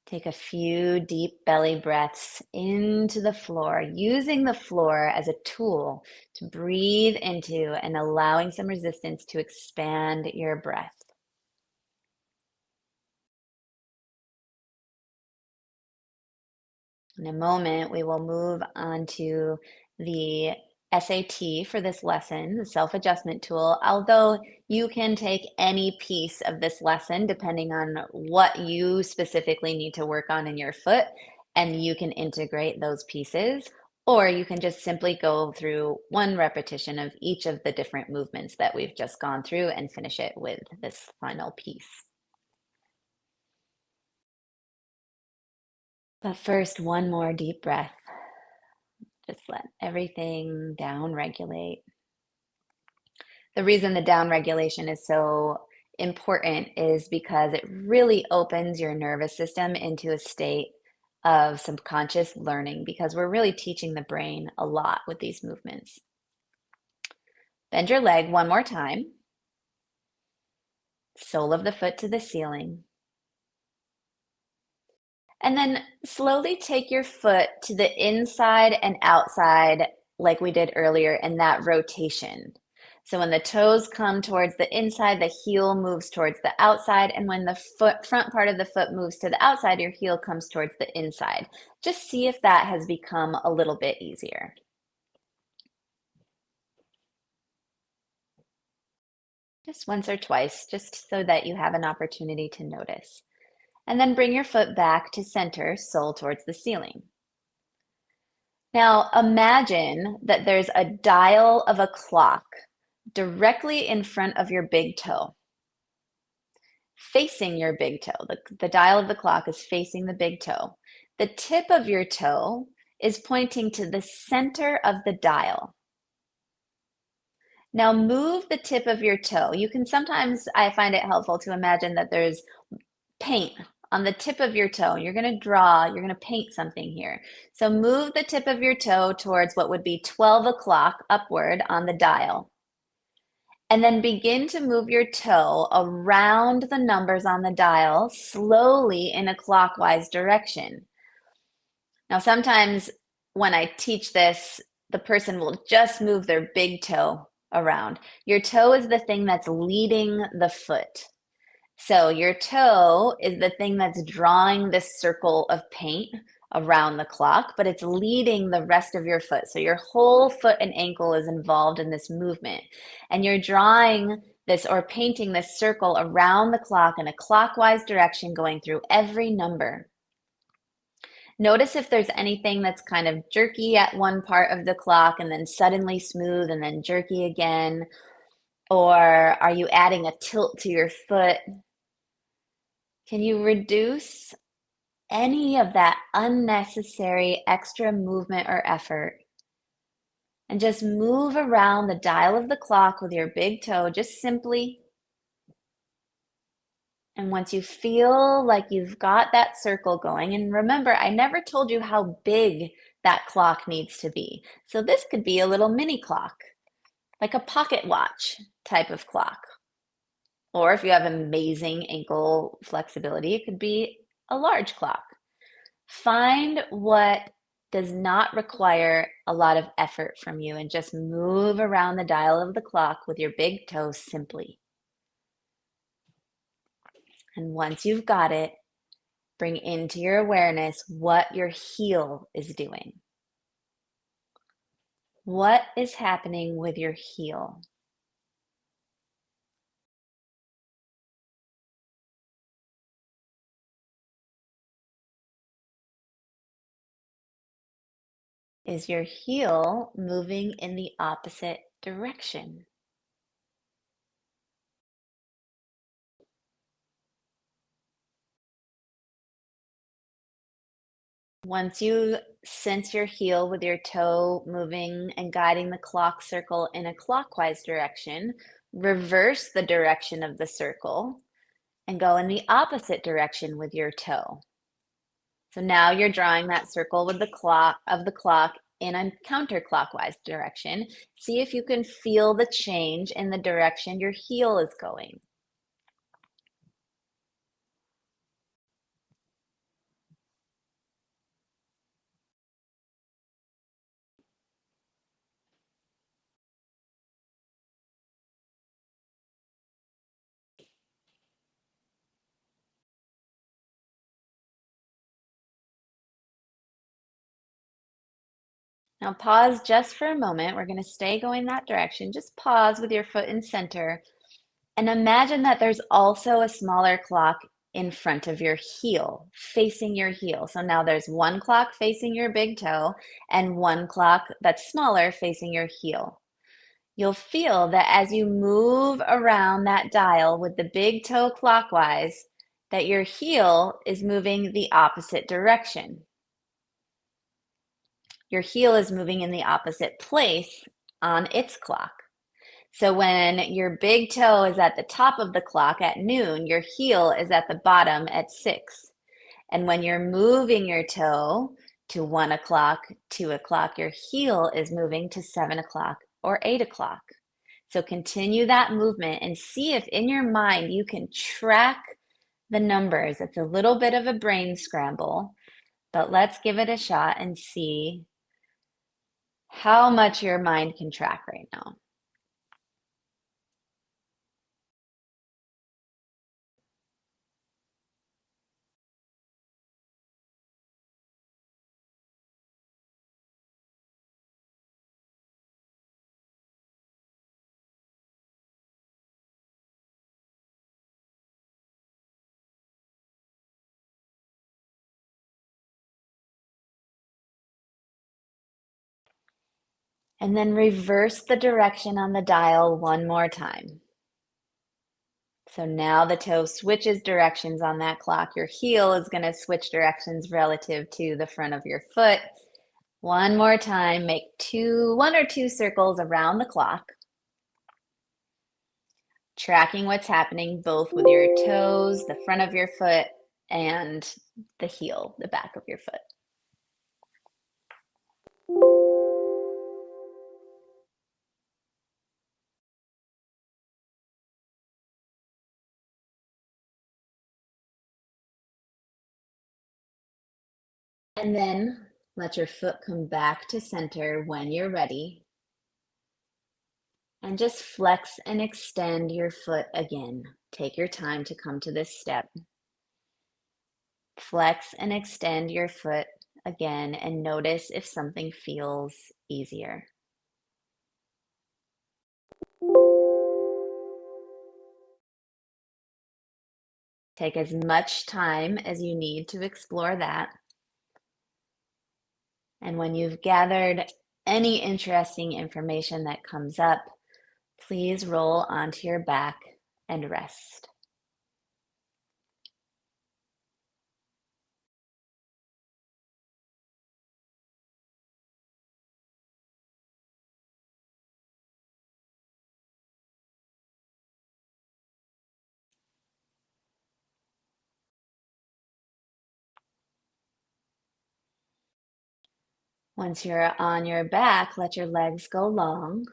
Take a few deep belly breaths into the floor, using the floor as a tool to breathe into and allowing some resistance to expand your breath. In a moment, we will move on to the SAT for this lesson, the self-adjustment tool, although you can take any piece of this lesson depending on what you specifically need to work on in your foot, and you can integrate those pieces, or you can just simply go through one repetition of each of the different movements that we've just gone through and finish it with this final piece. But first, one more deep breath. Just let everything down regulate. The reason the down regulation is so important is because it really opens your nervous system into a state of subconscious learning because we're really teaching the brain a lot with these movements. Bend your leg one more time. Sole of the foot to the ceiling. And then slowly take your foot to the inside and outside like we did earlier in that rotation. So when the toes come towards the inside, the heel moves towards the outside. And when the front part of the foot moves to the outside, your heel comes towards the inside. Just see if that has become a little bit easier. Just once or twice, just so that you have an opportunity to notice. And then bring your foot back to center, sole towards the ceiling. Now imagine that there's a dial of a clock directly in front of your big toe, facing your big toe. The dial of the clock is facing the big toe. The tip of your toe is pointing to the center of the dial. Now move the tip of your toe. You can sometimes, I find it helpful to imagine that there's paint on the tip of your toe. You're going to draw, you're going to paint something here. So move the tip of your toe towards what would be 12 o'clock upward on the dial. And then begin to move your toe around the numbers on the dial slowly in a clockwise direction. Now, sometimes when I teach this, the person will just move their big toe around. Your toe is the thing that's leading the foot. So your toe is the thing that's drawing this circle of paint around the clock, but it's leading the rest of your foot. So your whole foot and ankle is involved in this movement. And you're drawing this or painting this circle around the clock in a clockwise direction going through every number. Notice if there's anything that's kind of jerky at one part of the clock and then suddenly smooth and then jerky again. Or are you adding a tilt to your foot? Can you reduce any of that unnecessary extra movement or effort and just move around the dial of the clock with your big toe, just simply? And once you feel like you've got that circle going, and remember, I never told you how big that clock needs to be. So this could be a little mini clock, like a pocket watch type of clock. Or if you have amazing ankle flexibility, it could be a large clock. Find what does not require a lot of effort from you and just move around the dial of the clock with your big toe simply. And once you've got it, bring into your awareness what your heel is doing. What is happening with your heel? Is your heel moving in the opposite direction? Once you sense your heel with your toe moving and guiding the clock circle in a clockwise direction, reverse the direction of the circle and go in the opposite direction with your toe. So now you're drawing that circle with the clock in a counterclockwise direction. See if you can feel the change in the direction your heel is going. Now pause just for a moment. We're going to stay going that direction. Just pause with your foot in center and imagine that there's also a smaller clock in front of your heel, facing your heel. So now there's one clock facing your big toe and one clock that's smaller facing your heel. You'll feel that as you move around that dial with the big toe clockwise, that your heel is moving the opposite direction. Your heel is moving in the opposite place on its clock. So when your big toe is at the top of the clock at noon, your heel is at the bottom at 6. And when you're moving your toe to 1 o'clock, 2 o'clock, your heel is moving to 7 o'clock or 8 o'clock. So continue that movement and see if in your mind you can track the numbers. It's a little bit of a brain scramble, but let's give it a shot and see how much your mind can track right now. And then reverse the direction on the dial one more time. So now the toe switches directions on that clock. Your heel is going to switch directions relative to the front of your foot. One more time, make one or two circles around the clock, tracking what's happening both with your toes, the front of your foot, and the heel, the back of your foot. And then let your foot come back to center when you're ready. And just flex and extend your foot again. Take your time to come to this step. Flex and extend your foot again and notice if something feels easier. Take as much time as you need to explore that. And when you've gathered any interesting information that comes up, please roll onto your back and rest. Once you're on your back, let your legs go long.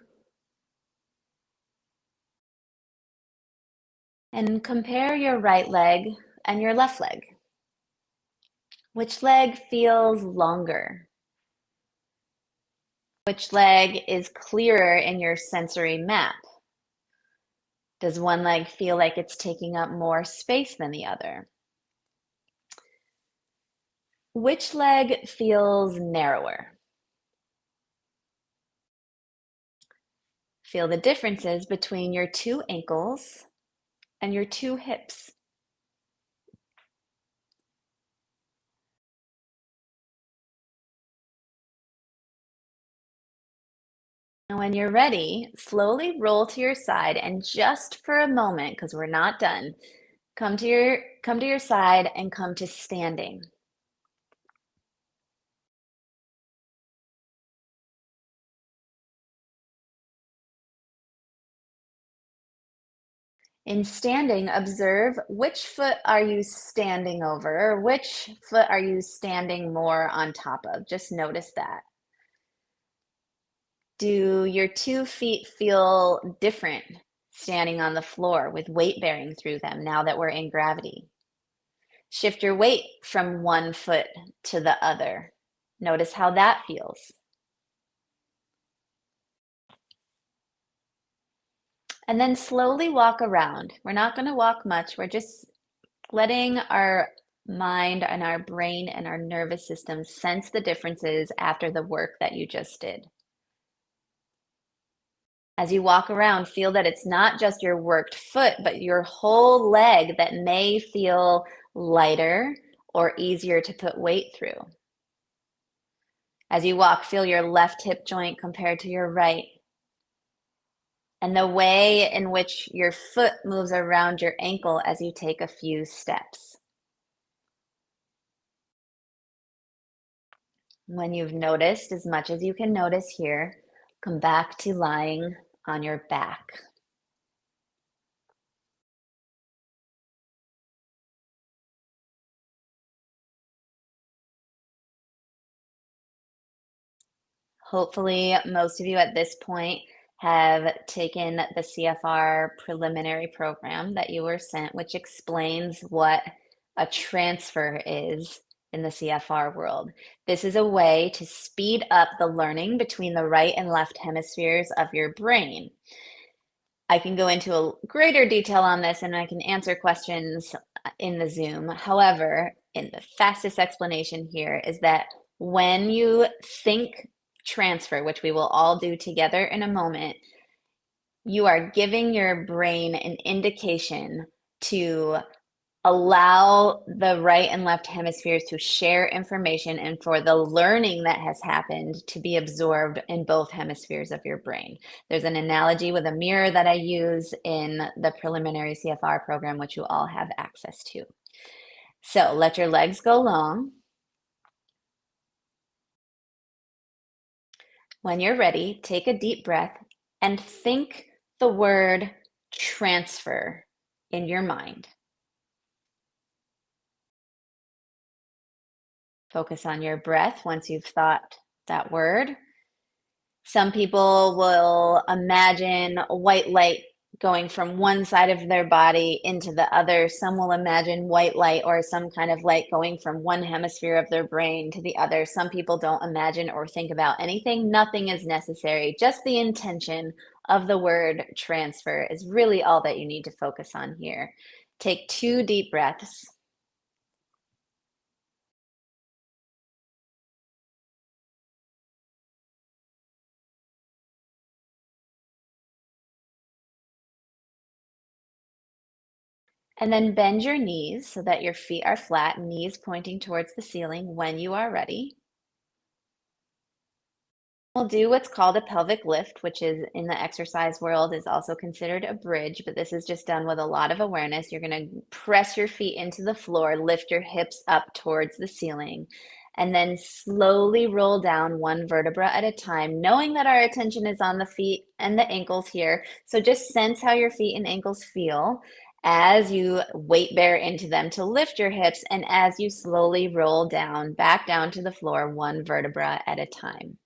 And compare your right leg and your left leg. Which leg feels longer? Which leg is clearer in your sensory map? Does one leg feel like it's taking up more space than the other? Which leg feels narrower? Feel the differences between your two ankles and your two hips. And when you're ready, slowly roll to your side, and just for a moment, because we're not done, come to your side and come to standing. In standing, observe which foot are you standing over, which foot are you standing more on top of? Just notice that. Do your 2 feet feel different standing on the floor with weight bearing through them now that we're in gravity? Shift your weight from one foot to the other. Notice how that feels. And then slowly walk around. We're not going to walk much. We're just letting our mind and our brain and our nervous system sense the differences after the work that you just did. As you walk around, feel that it's not just your worked foot, but your whole leg that may feel lighter or easier to put weight through. As you walk, feel your left hip joint compared to your right, and the way in which your foot moves around your ankle as you take a few steps. When you've noticed as much as you can notice here, come back to lying on your back. Hopefully, most of you at this point have taken the CFR preliminary program that you were sent, which explains what a transfer is in the CFR world. This is a way to speed up the learning between the right and left hemispheres of your brain. I can go into a greater detail on this and I can answer questions in the Zoom. However, in the fastest explanation here is that when you think transfer, which we will all do together in a moment, you are giving your brain an indication to allow the right and left hemispheres to share information and for the learning that has happened to be absorbed in both hemispheres of your brain. There's an analogy with a mirror that I use in the preliminary CFR program, which you all have access to. So let your legs go long. When you're ready, take a deep breath and think the word transfer in your mind. Focus on your breath once you've thought that word. Some people will imagine a white light going from one side of their body into the other. Some will imagine white light or some kind of light going from one hemisphere of their brain to the other. Some people don't imagine or think about anything. Nothing is necessary. Just the intention of the word transfer is really all that you need to focus on here. Take 2 deep breaths. And then bend your knees so that your feet are flat, knees pointing towards the ceiling when you are ready. We'll do what's called a pelvic lift, which is in the exercise world is also considered a bridge, but this is just done with a lot of awareness. You're going to press your feet into the floor, lift your hips up towards the ceiling, and then slowly roll down one vertebra at a time, knowing that our attention is on the feet and the ankles here. So just sense how your feet and ankles feel. as you weight bear into them to lift your hips, and as you slowly roll down, back down to the floor, one vertebra at a time.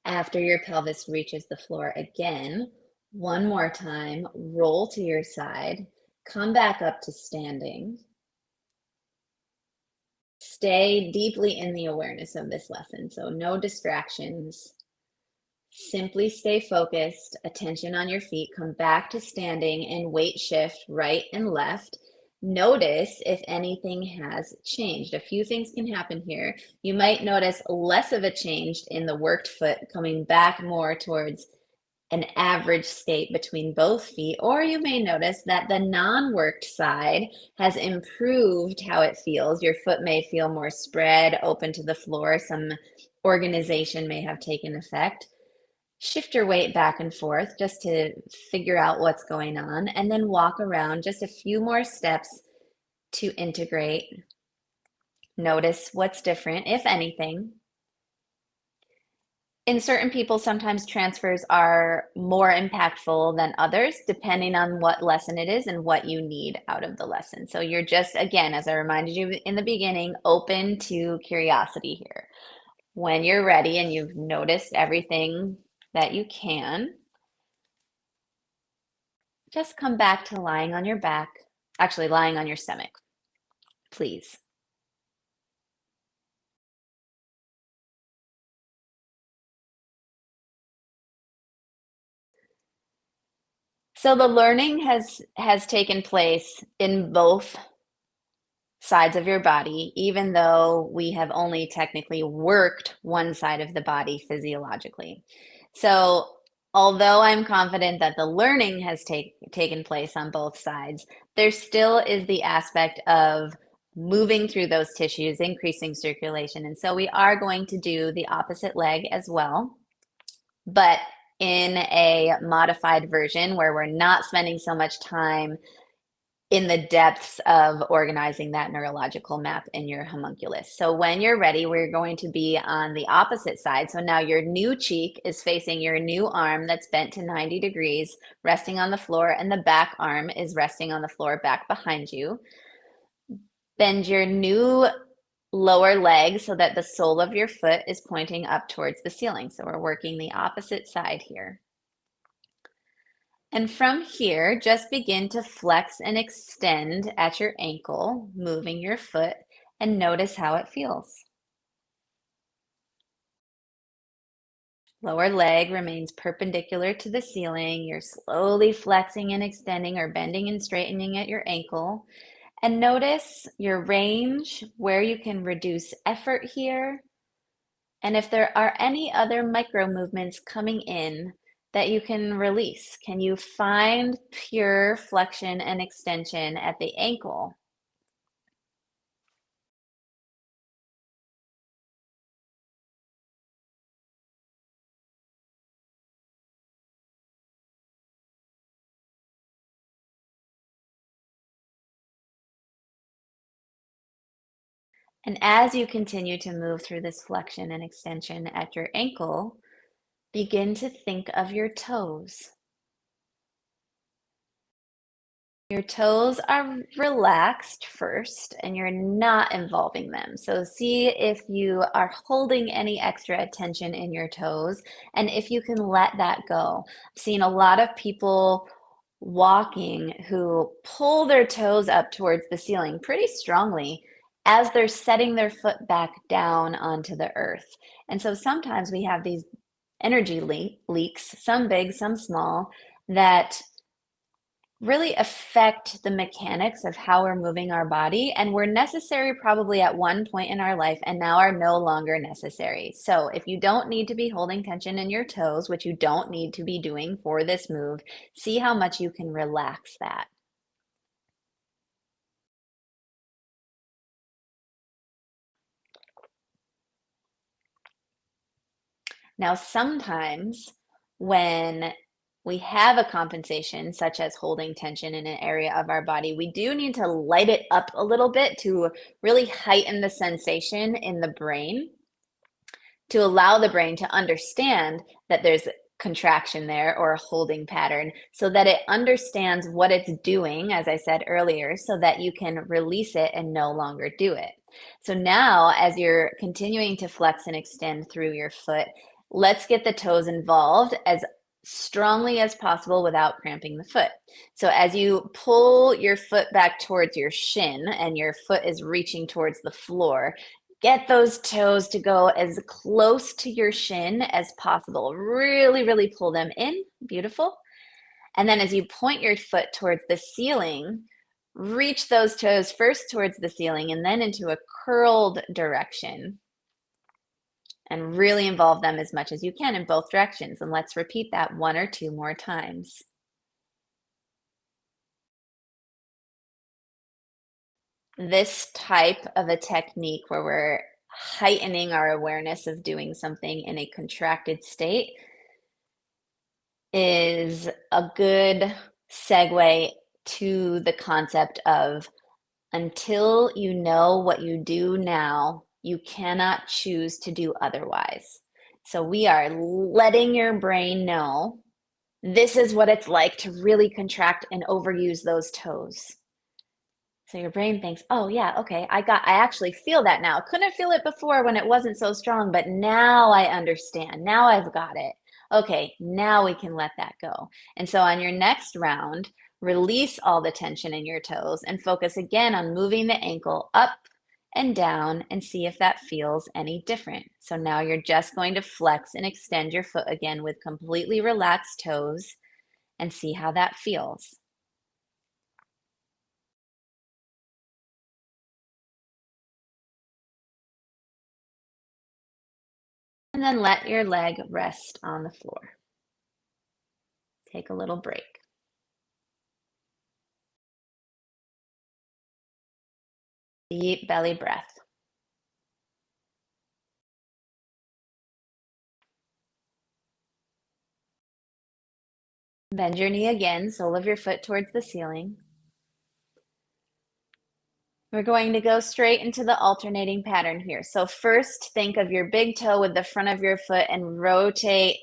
After your pelvis reaches the floor again, one more time, roll to your side, come back up to standing. Stay deeply in the awareness of this lesson, so no distractions. Simply stay focused, attention on your feet, come back to standing and weight shift right and left. Notice if anything has changed. A few things can happen here. You might notice less of a change in the worked foot, coming back more towards an average state between both feet, or you may notice that the non-worked side has improved how it feels. Your foot may feel more spread, open to the floor. Some organization may have taken effect. Shift your weight back and forth just to figure out what's going on, and then walk around just a few more steps to integrate. Notice what's different, if anything. In certain people, sometimes transfers are more impactful than others, depending on what lesson it is and what you need out of the lesson. So you're just, again, as I reminded you in the beginning, open to curiosity here. When you're ready and you've noticed everything that you can, just come back to lying on your back, actually lying on your stomach, please. So the learning has taken place in both sides of your body, even though we have only technically worked one side of the body physiologically. So although I'm confident that the learning has taken place on both sides, there still is the aspect of moving through those tissues, increasing circulation. And so we are going to do the opposite leg as well, but in a modified version where we're not spending so much time in the depths of organizing that neurological map in your homunculus. So when you're ready, we're going to be on the opposite side. So now your new cheek is facing your new arm that's bent to 90 degrees, resting on the floor, and the back arm is resting on the floor back behind you. Bend your new lower leg so that the sole of your foot is pointing up towards the ceiling. So we're working the opposite side here. And from here, just begin to flex and extend at your ankle, moving your foot, and notice how it feels. Lower leg remains perpendicular to the ceiling. You're slowly flexing and extending or bending and straightening at your ankle. And notice your range, where you can reduce effort here. And if there are any other micro movements coming in that you can release, can you find pure flexion and extension at the ankle? And as you continue to move through this flexion and extension at your ankle, begin to think of your toes. Your toes are relaxed first and you're not involving them. So see if you are holding any extra attention in your toes and if you can let that go. I've seen a lot of people walking who pull their toes up towards the ceiling pretty strongly as they're setting their foot back down onto the earth. And so sometimes we have these energy leaks, some big, some small, that really affect the mechanics of how we're moving our body and were necessary probably at one point in our life and now are no longer necessary. So if you don't need to be holding tension in your toes, which you don't need to be doing for this move, see how much you can relax that. Now, sometimes when we have a compensation, such as holding tension in an area of our body, we do need to light it up a little bit to really heighten the sensation in the brain. to allow the brain to understand that there's contraction there or a holding pattern so that it understands what it's doing, as I said earlier, so that you can release it and no longer do it. So now, as you're continuing to flex and extend through your foot, let's get the toes involved as strongly as possible without cramping the foot. So as you pull your foot back towards your shin and your foot is reaching towards the floor, get those toes to go as close to your shin as possible. Really, really pull them in. Beautiful. And then as you point your foot towards the ceiling, reach those toes first towards the ceiling and then into a curled direction. And really involve them as much as you can in both directions. And let's repeat that 1 or 2 more times. This type of a technique where we're heightening our awareness of doing something in a contracted state is a good segue to the concept of until you know what you do now, you cannot choose to do otherwise. So we are letting your brain know this is what it's like to really contract and overuse those toes. So your brain thinks, oh yeah, okay, I actually feel that now. Couldn't feel it before when it wasn't so strong, but now I understand. Now I've got it. Okay, now we can let that go. And so on your next round, release all the tension in your toes and focus again on moving the ankle up and down and see if that feels any different. So now you're just going to flex and extend your foot again with completely relaxed toes and see how that feels. And then let your leg rest on the floor. Take a little break. Deep belly breath. Bend your knee again, sole of your foot towards the ceiling. We're going to go straight into the alternating pattern here. So first, think of your big toe with the front of your foot and rotate,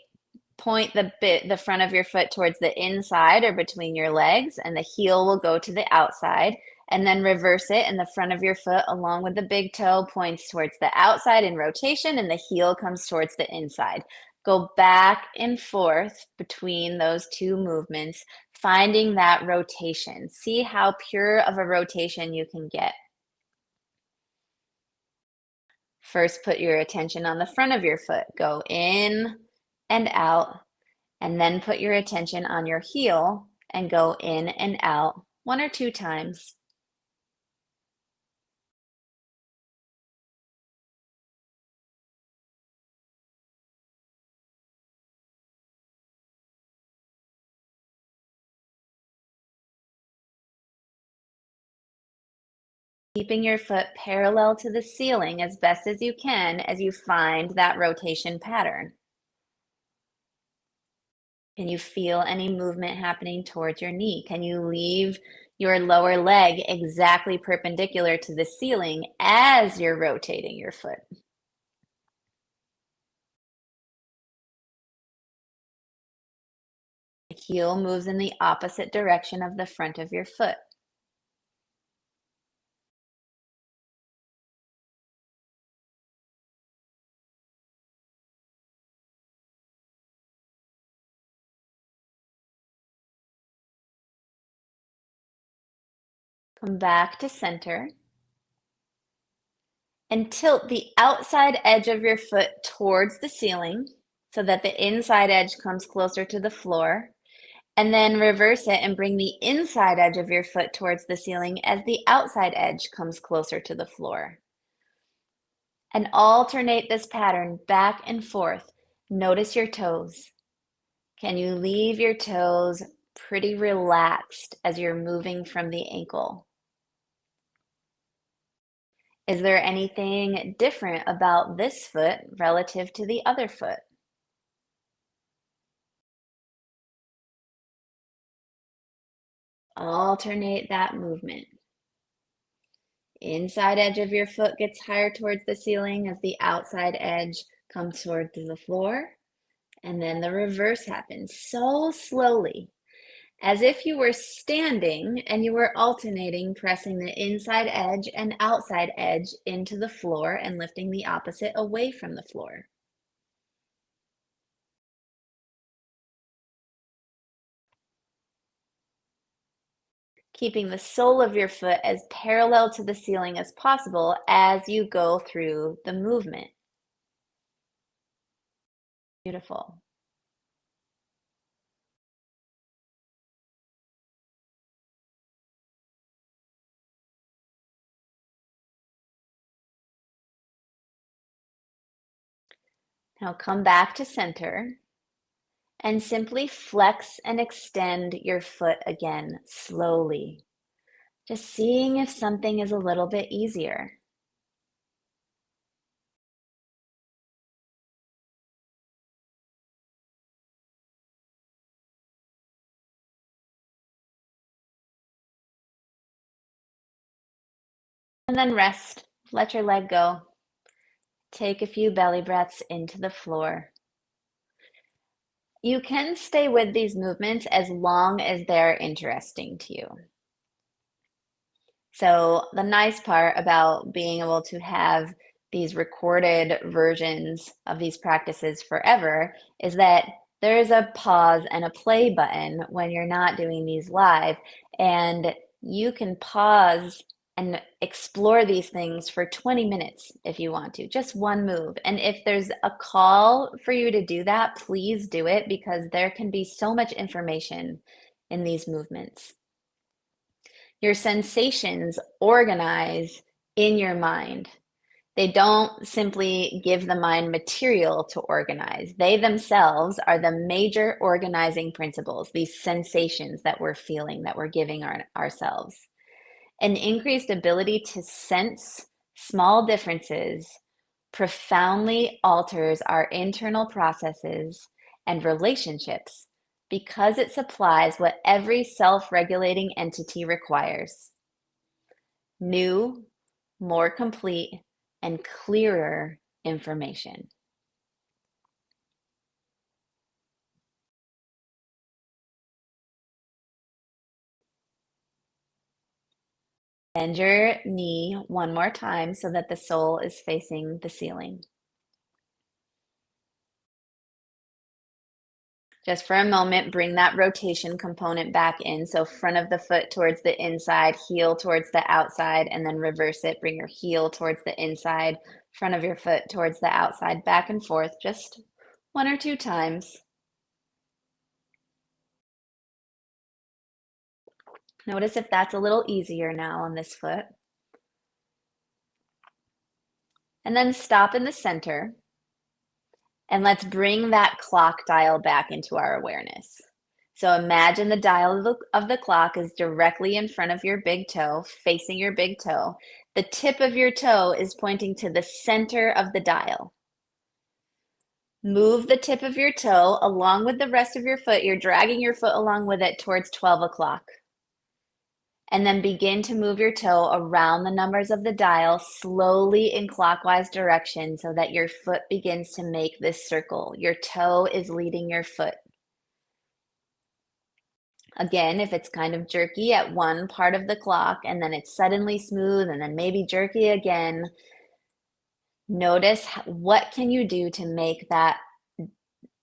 point the front of your foot towards the inside or between your legs, and the heel will go to the outside. And then reverse it, and the front of your foot along with the big toe points towards the outside in rotation, and the heel comes towards the inside. Go back and forth between those two movements, finding that rotation. See how pure of a rotation you can get. First, put your attention on the front of your foot. Go in and out, and then put your attention on your heel and go in and out 1 or 2 times. Keeping your foot parallel to the ceiling as best as you can as you find that rotation pattern. Can you feel any movement happening towards your knee? Can you leave your lower leg exactly perpendicular to the ceiling as you're rotating your foot? The heel moves in the opposite direction of the front of your foot. Come back to center and tilt the outside edge of your foot towards the ceiling so that the inside edge comes closer to the floor. And then reverse it and bring the inside edge of your foot towards the ceiling as the outside edge comes closer to the floor. And alternate this pattern back and forth. Notice your toes. Can you leave your toes pretty relaxed as you're moving from the ankle? Is there anything different about this foot relative to the other foot? Alternate that movement. Inside edge of your foot gets higher towards the ceiling as the outside edge come towards the floor, and then the reverse happens so slowly, as if you were standing and you were alternating, pressing the inside edge and outside edge into the floor and lifting the opposite away from the floor. Keeping the sole of your foot as parallel to the ceiling as possible as you go through the movement. Beautiful. Now come back to center and simply flex and extend your foot again slowly. Just seeing if something is a little bit easier. And then rest. Let your leg go. Take a few belly breaths into the floor. You can stay with these movements as long as they're interesting to you. So the nice part about being able to have these recorded versions of these practices forever is that there is a pause and a play button when you're not doing these live, and you can pause and explore these things for 20 minutes if you want to, just one move. And if there's a call for you to do that, please do it, because there can be so much information in these movements. Your sensations organize in your mind. They don't simply give the mind material to organize. They themselves are the major organizing principles, these sensations that we're feeling, that we're giving ourselves. An increased ability to sense small differences profoundly alters our internal processes and relationships, because it supplies what every self-regulating entity requires: new, more complete, and clearer information. Bend your knee one more time so that the sole is facing the ceiling. Just for a moment, bring that rotation component back in. So front of the foot towards the inside, heel towards the outside, and then reverse it. Bring your heel towards the inside, front of your foot towards the outside, back and forth, just 1 or 2 times. Notice if that's a little easier now on this foot. And then stop in the center. And let's bring that clock dial back into our awareness. So imagine the dial of the clock is directly in front of your big toe, facing your big toe. The tip of your toe is pointing to the center of the dial. Move the tip of your toe along with the rest of your foot. You're dragging your foot along with it towards 12 o'clock. And then begin to move your toe around the numbers of the dial slowly in clockwise direction so that your foot begins to make this circle. Your toe is leading your foot. Again, if it's kind of jerky at one part of the clock and then it's suddenly smooth and then maybe jerky again, notice what can you do to make that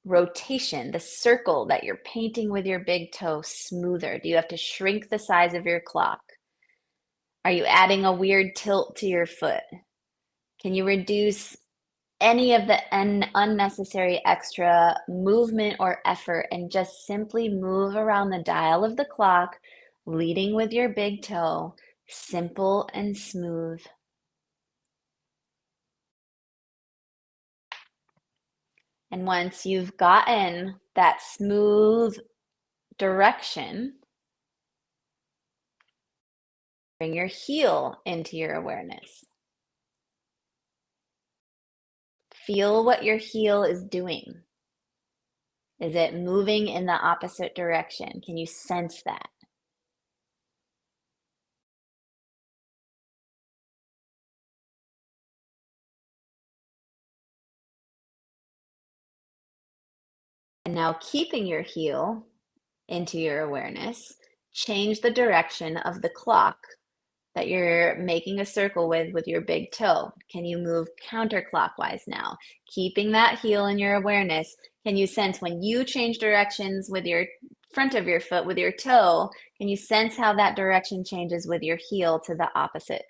rotation, the circle that you're painting with your big toe, smoother. Do you have to shrink the size of your clock? Are you adding a weird tilt to your foot? Can you reduce any of the unnecessary extra movement or effort and just simply move around the dial of the clock, leading with your big toe, simple and smooth? And once you've gotten that smooth direction, bring your heel into your awareness. Feel what your heel is doing. Is it moving in the opposite direction? Can you sense that? And now keeping your heel into your awareness, change the direction of the clock that you're making a circle with your big toe. Can you move counterclockwise now? Keeping that heel in your awareness, can you sense when you change directions with your front of your foot, with your toe, can you sense how that direction changes with your heel to the opposite?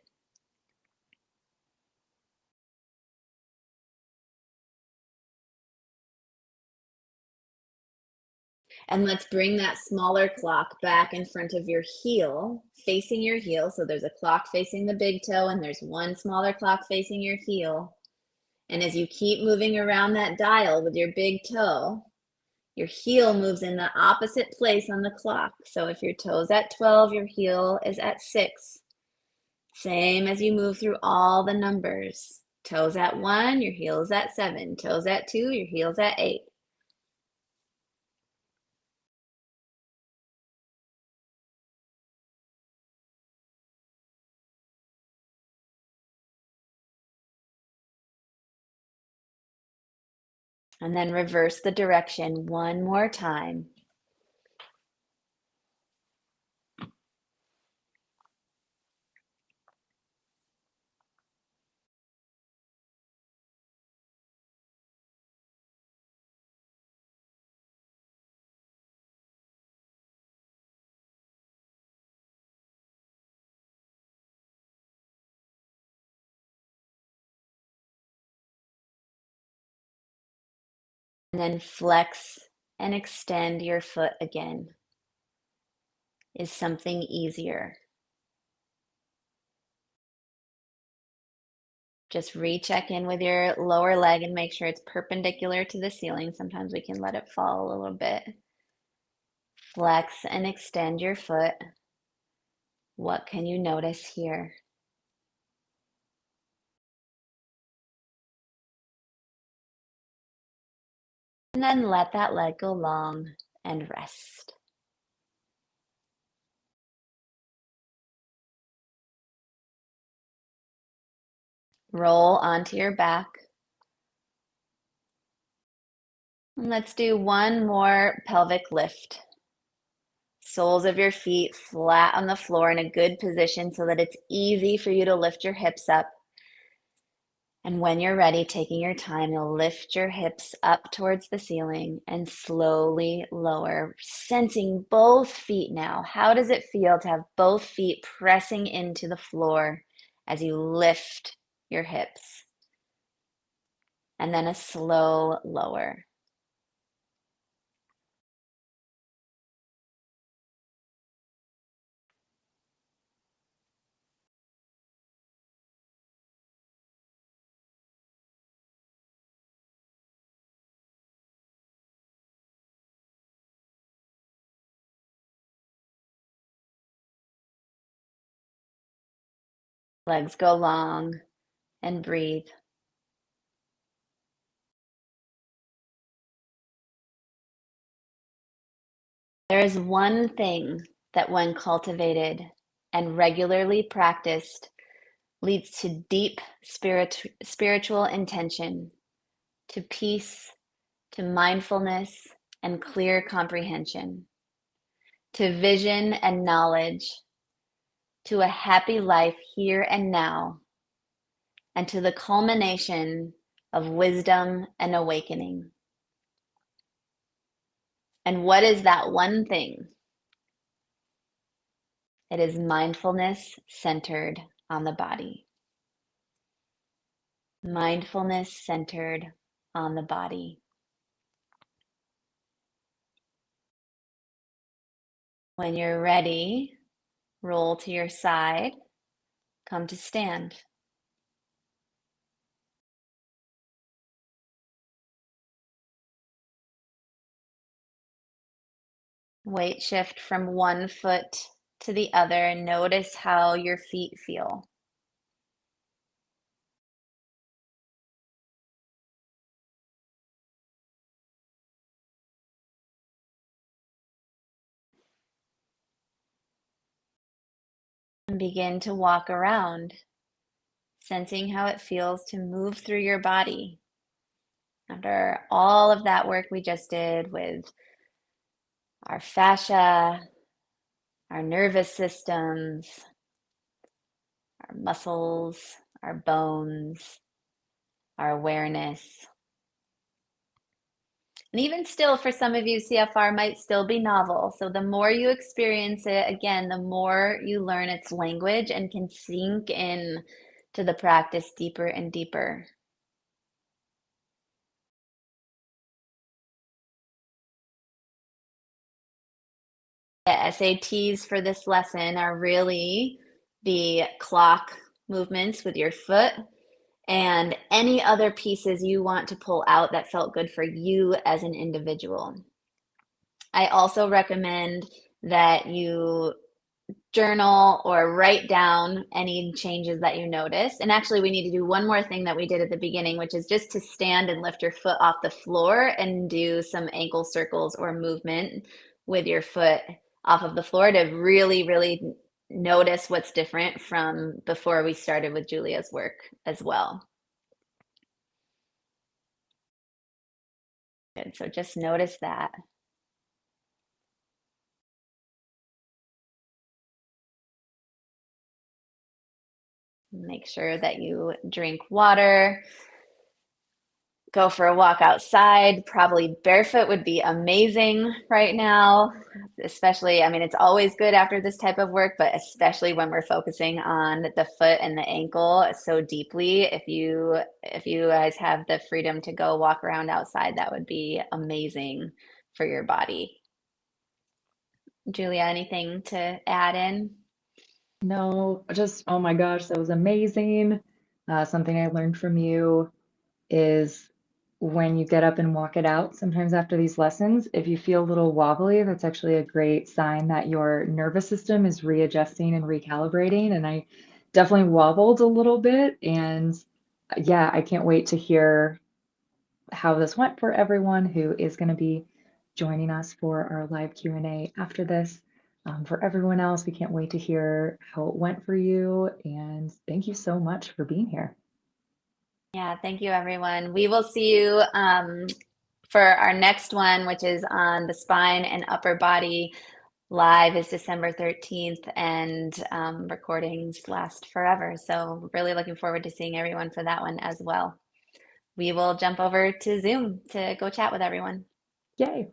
And let's bring that smaller clock back in front of your heel, facing your heel. So there's a clock facing the big toe and there's one smaller clock facing your heel. And as you keep moving around that dial with your big toe, your heel moves in the opposite place on the clock. So if your toe's at 12, your heel is at 6. Same as you move through all the numbers. Toes at 1, your heel is at 7. Toes at 2, your heel's at 8. And then reverse the direction one more time. And then flex and extend your foot again. Is something easier? Just recheck in with your lower leg and make sure it's perpendicular to the ceiling. Sometimes we can let it fall a little bit. Flex and extend your foot. What can you notice here? And then let that leg go long and rest. Roll onto your back. And let's do one more pelvic lift. Soles of your feet flat on the floor in a good position so that it's easy for you to lift your hips up. And when you're ready, taking your time, you'll lift your hips up towards the ceiling and slowly lower, sensing both feet now. How does it feel to have both feet pressing into the floor as you lift your hips? And then a slow lower. Legs go long and breathe. There is one thing that, when cultivated and regularly practiced, leads to deep spiritual intention, to peace, to mindfulness and clear comprehension, to vision and knowledge, to a happy life here and now, and to the culmination of wisdom and awakening. And what is that one thing? It is mindfulness centered on the body. Mindfulness centered on the body. When you're ready, roll to your side, come to stand. Weight shift from one foot to the other and notice how your feet feel. And begin to walk around, sensing how it feels to move through your body. After all of that work we just did with our fascia, our nervous systems, our muscles, our bones, our awareness. And even still, for some of you, CFR might still be novel. So the more you experience it, again, the more you learn its language and can sink in to the practice deeper and deeper. The SATs for this lesson are really the clock movements with your foot and any other pieces you want to pull out that felt good for you as an individual. I also recommend that you journal or write down any changes that you notice. And actually, we need to do one more thing that we did at the beginning, which is just to stand and lift your foot off the floor and do some ankle circles or movement with your foot off of the floor to really, really notice what's different from before we started with Julia's work as well. Good. So just notice that. Make sure that you drink water. Go for a walk outside. Probably barefoot would be amazing right now, especially, I mean, it's always good after this type of work, but especially when we're focusing on the foot and the ankle so deeply. If you guys have the freedom to go walk around outside, that would be amazing for your body. Julia, anything to add in? No, just, oh my gosh, that was amazing. Something I learned from you is when you get up and walk it out, sometimes after these lessons, if you feel a little wobbly, that's actually a great sign that your nervous system is readjusting and recalibrating. And I definitely wobbled a little bit. And yeah, I can't wait to hear how this went for everyone who is going to be joining us for our live Q&A after this. For everyone else, we can't wait to hear how it went for you. And thank you so much for being here. Yeah, thank you, everyone. We will see you for our next one, which is on the spine and upper body. Live is December 13th, and recordings last forever. So really looking forward to seeing everyone for that one as well. We will jump over to Zoom to go chat with everyone. Yay.